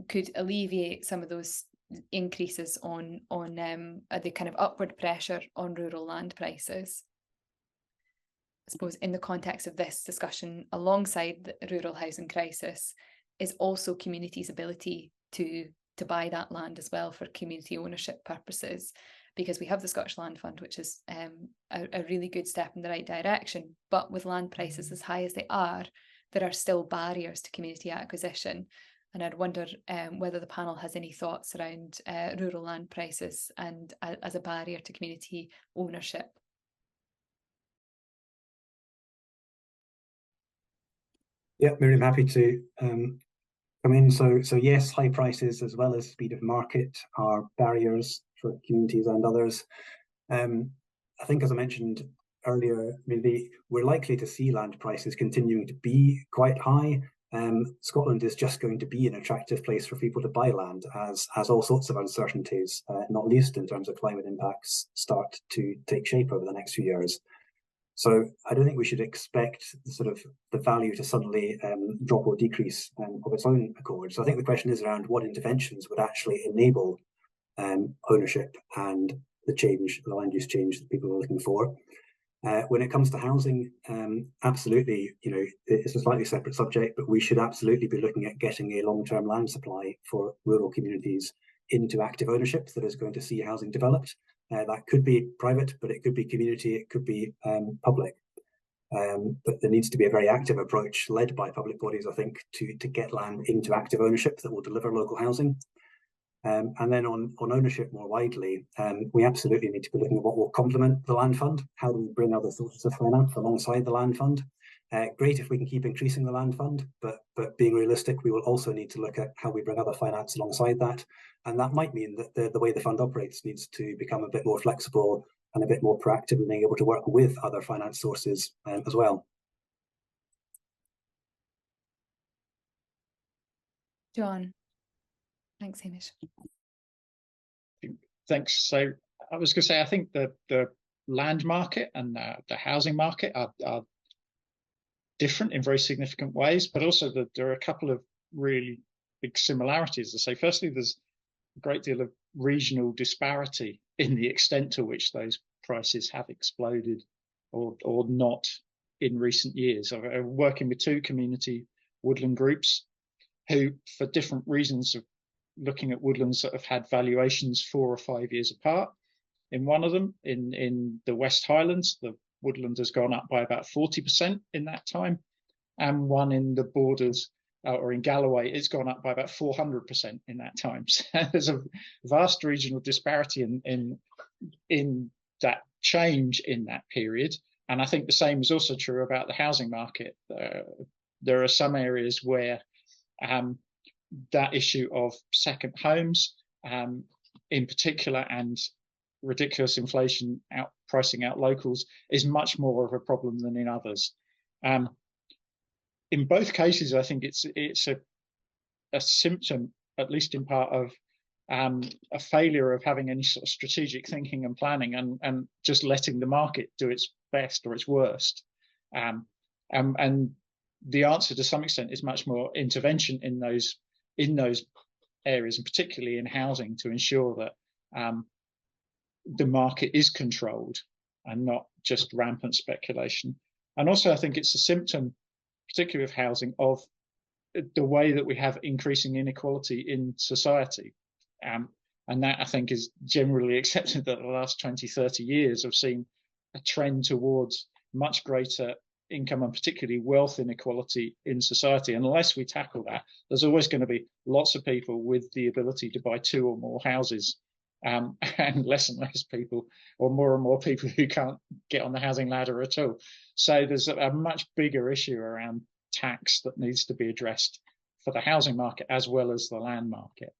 could alleviate some of those increases on the kind of upward pressure on rural land prices. I suppose in the context of this discussion, alongside the rural housing crisis, is also communities' ability to buy that land as well for community ownership purposes, because we have the Scottish Land Fund, which is a really good step in the right direction. But with land prices as high as they are, there are still barriers to community acquisition. And I'd wonder whether the panel has any thoughts around rural land prices and as a barrier to community ownership. Yeah, Miriam, happy to come in. So yes, high prices as well as speed of market are barriers for communities and others. I think, as I mentioned earlier, we're likely to see land prices continuing to be quite high. Scotland is just going to be an attractive place for people to buy land as all sorts of uncertainties, not least in terms of climate impacts, start to take shape over the next few years. So I don't think we should expect the value to suddenly drop or decrease of its own accord. So I think the question is around what interventions would actually enable ownership and the land use change that people are looking for. When it comes to housing, absolutely, it's a slightly separate subject, but we should absolutely be looking at getting a long-term land supply for rural communities into active ownership that is going to see housing developed. That could be private, but it could be community, it could be public. But there needs to be a very active approach led by public bodies, I think, to get land into active ownership that will deliver local housing. And then on ownership more widely, we absolutely need to be looking at what will complement the land fund. How do we bring other sources of finance alongside the land fund? Great if we can keep increasing the land fund, but being realistic, we will also need to look at how we bring other finance alongside that. And that might mean that the way the fund operates needs to become a bit more flexible and a bit more proactive in being able to work with other finance sources as well. John. Thanks, Hamish. Thanks. So I was going to say, I think the land market and the housing market are different in very significant ways, but also there are a couple of really big similarities. I say, firstly, there's a great deal of regional disparity in the extent to which those prices have exploded or not in recent years. I'm working with two community woodland groups who, for different reasons, are looking at woodlands that have had valuations 4 or 5 years apart. In one of them, in the West Highlands, the woodland has gone up by about 40% in that time, and one in the Borders or in Galloway, it's gone up by about 400% in that time. So there's a vast regional disparity in that change in that period. And I think the same is also true about the housing market. There are some areas where that issue of second homes, in particular, and ridiculous inflation pricing out locals is much more of a problem than in others. In both cases, I think it's a symptom, at least in part, of a failure of having any sort of strategic thinking and planning, and just letting the market do its best or its worst. And the answer, to some extent, is much more intervention in those areas, and particularly in housing, to ensure that the market is controlled and not just rampant speculation. And also, I think it's a symptom, particularly of housing, of the way that we have increasing inequality in society. And that, I think, is generally accepted that the last 20, 30 years have seen a trend towards much greater income and particularly wealth inequality in society. And unless we tackle that, there's always going to be lots of people with the ability to buy 2 or more houses, and less people, or more and more people who can't get on the housing ladder at all. So there's a much bigger issue around tax that needs to be addressed for the housing market as well as the land market.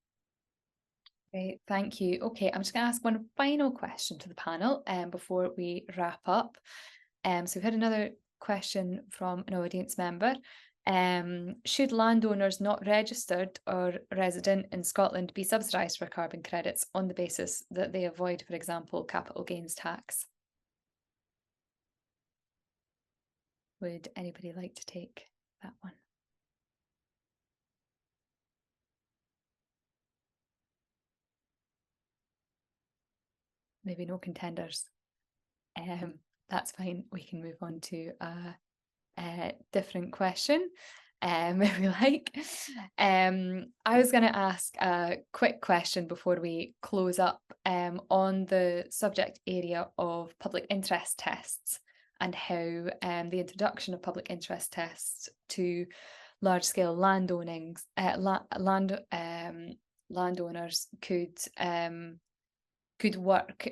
Great, thank you. Okay, I'm just going to ask one final question to the panel before we wrap up. So we've had another question from an audience member. Should landowners not registered or resident in Scotland be subsidised for carbon credits on the basis that they avoid, for example, capital gains tax? Would anybody like to take that one? maybe no contenders. That's fine. We can move on to a different question, if we like. I was going to ask a quick question before we close up on the subject area of public interest tests and how the introduction of public interest tests to large-scale landowners could work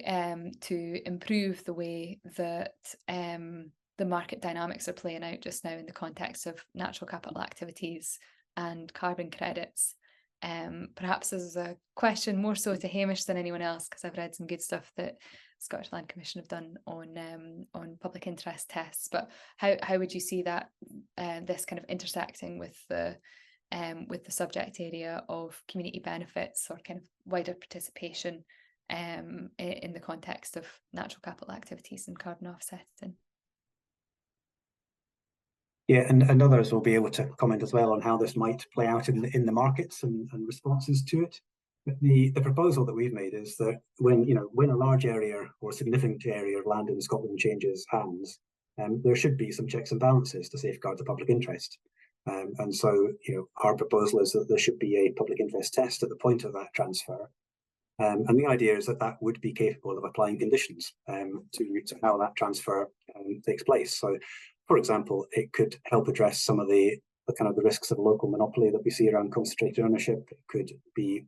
to improve the way that the market dynamics are playing out just now in the context of natural capital activities and carbon credits. Perhaps this is a question more so to Hamish than anyone else, because I've read some good stuff that Scottish Land Commission have done on public interest tests. But how would you see that this kind of intersecting with the subject area of community benefits or kind of wider participation in the context of natural capital activities and carbon offsetting? Yeah, and others will be able to comment as well on how this might play out in the markets and responses to it. But the proposal that we've made is that when a large area or a significant area of land in Scotland changes hands, there should be some checks and balances to safeguard the public interest. And so, our proposal is that there should be a public interest test at the point of that transfer. And the idea is that that would be capable of applying conditions to how that transfer takes place. So, for example, it could help address some of the kind of the risks of local monopoly that we see around concentrated ownership. It could be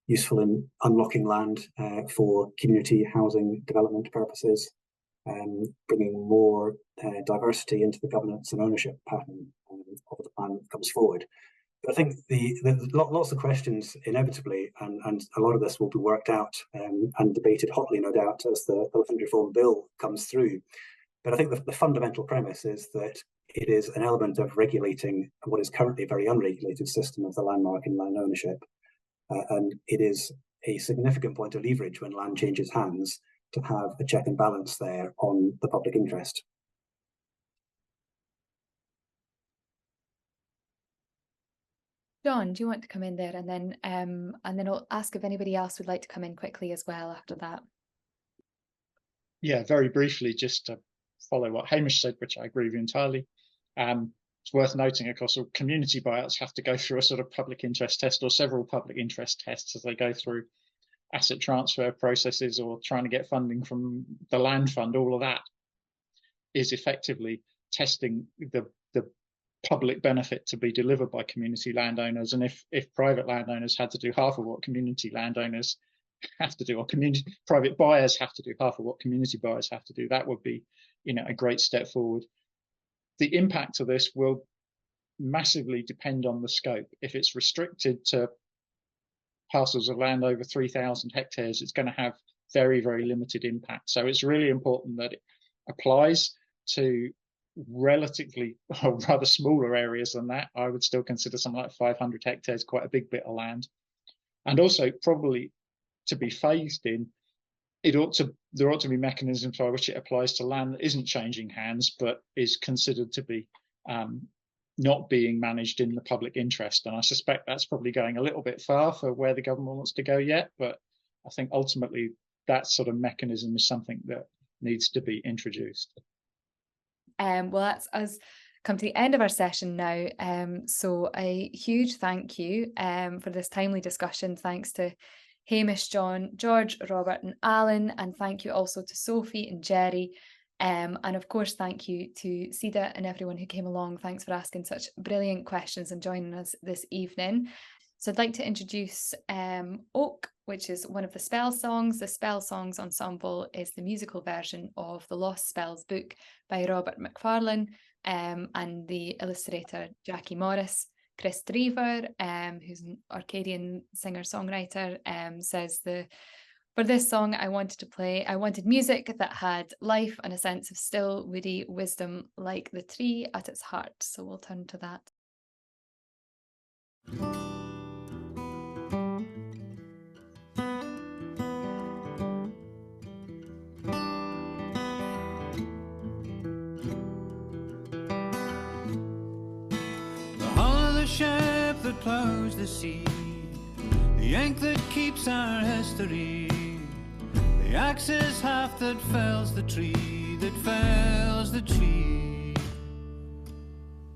useful in unlocking land for community housing development purposes, bringing more diversity into the governance and ownership pattern of the plan that comes forward. But I think there's lots of questions inevitably, and a lot of this will be worked out and debated hotly, no doubt, as the Land Reform Bill comes through. But I think the fundamental premise is that it is an element of regulating what is currently a very unregulated system of the land market and land ownership. And it is a significant point of leverage when land changes hands to have a check and balance there on the public interest. John, do you want to come in there, and then I'll ask if anybody else would like to come in quickly as well after that. Yeah, very briefly, just to follow what Hamish said, which I agree with entirely. It's worth noting, of course, community buyouts have to go through a sort of public interest test or several public interest tests as they go through asset transfer processes or trying to get funding from the land fund. All of that is effectively testing the public benefit to be delivered by community landowners. And if private landowners had to do half of what community landowners have to do, or private buyers have to do half of what community buyers have to do, that would be, a great step forward. The impact of this will massively depend on the scope. If it's restricted to parcels of land over 3,000 hectares, it's going to have very, very limited impact. So it's really important that it applies to relatively or rather smaller areas than that. I would still consider something like 500 hectares quite a big bit of land. And also probably to be phased in, there ought to be mechanisms by which it applies to land that isn't changing hands, but is considered to be not being managed in the public interest. And I suspect that's probably going a little bit far for where the government wants to go yet. But I think ultimately that sort of mechanism is something that needs to be introduced. Well, that's us come to the end of our session now. So a huge thank you for this timely discussion. Thanks to Hamish, John, George, Robert and Alan, and thank you also to Sophie and Jerry. And of course, thank you to SEDA and everyone who came along. Thanks for asking such brilliant questions and joining us this evening. So I'd like to introduce Oak, which is one of the spell songs. The Spell Songs Ensemble is the musical version of the Lost Spells book by Robert McFarlane, and the illustrator Jackie Morris. Chris Drever, who's an Arcadian singer-songwriter, says for this song, I wanted music that had life and a sense of still, woody wisdom like the tree at its heart. So we'll turn to that. Ship that plows the sea, the yank that keeps our history, the The axe is half that fells the tree, that fells the tree.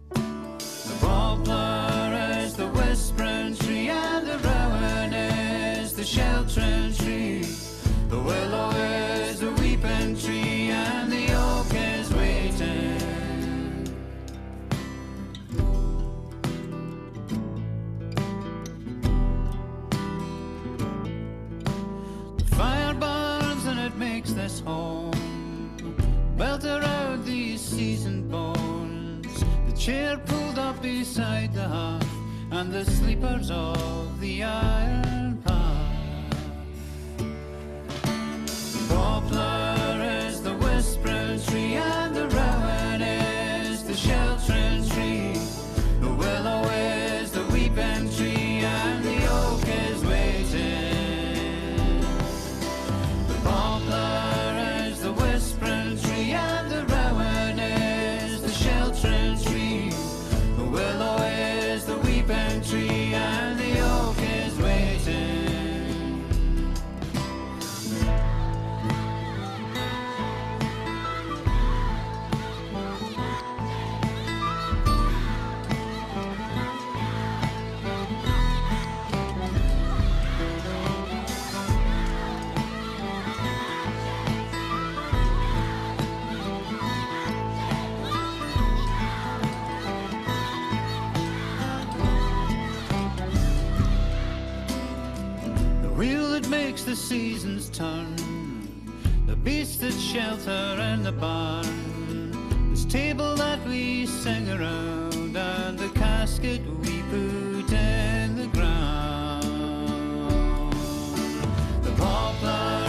The poplar is the whispering tree, and the rowan is the sheltering tree. The willow is the weeping tree, and the oak is waiting. The fire burns and it makes this home, built around these seasoned bones. The chair pulled up beside the hearth, and the sleepers of the iron path. The poplar is the whispering tree, and the rowan is the sheltering tree. The willow is the weeping tree, and the oak is waiting. The poplar is the whispering tree, and the rowan is the sheltering tree. The willow is the weeping tree, and the oak is waiting. The wheel that makes the seasons turn, the beasts that shelter in the barn, this table that we sing around, and the casket we put in the ground. The poplar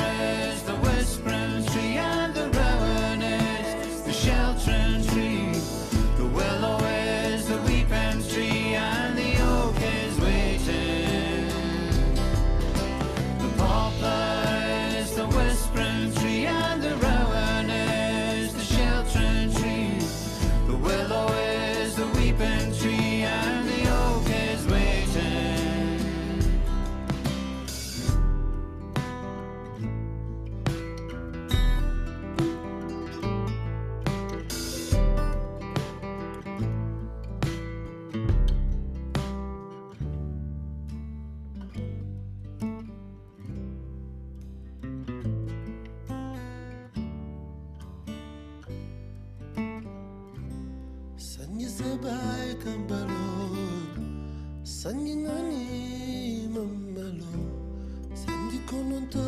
is the whispering tree, and the rowan is the sheltering tree. The willow is the weeping tree, and the oak is waiting. The poplar is the whispering tree, and the rowan is the sheltering tree. The willow is the weeping tree, and the oak is waiting. Sanya sabay kambalon, sanya nani mamalo, sandi kononta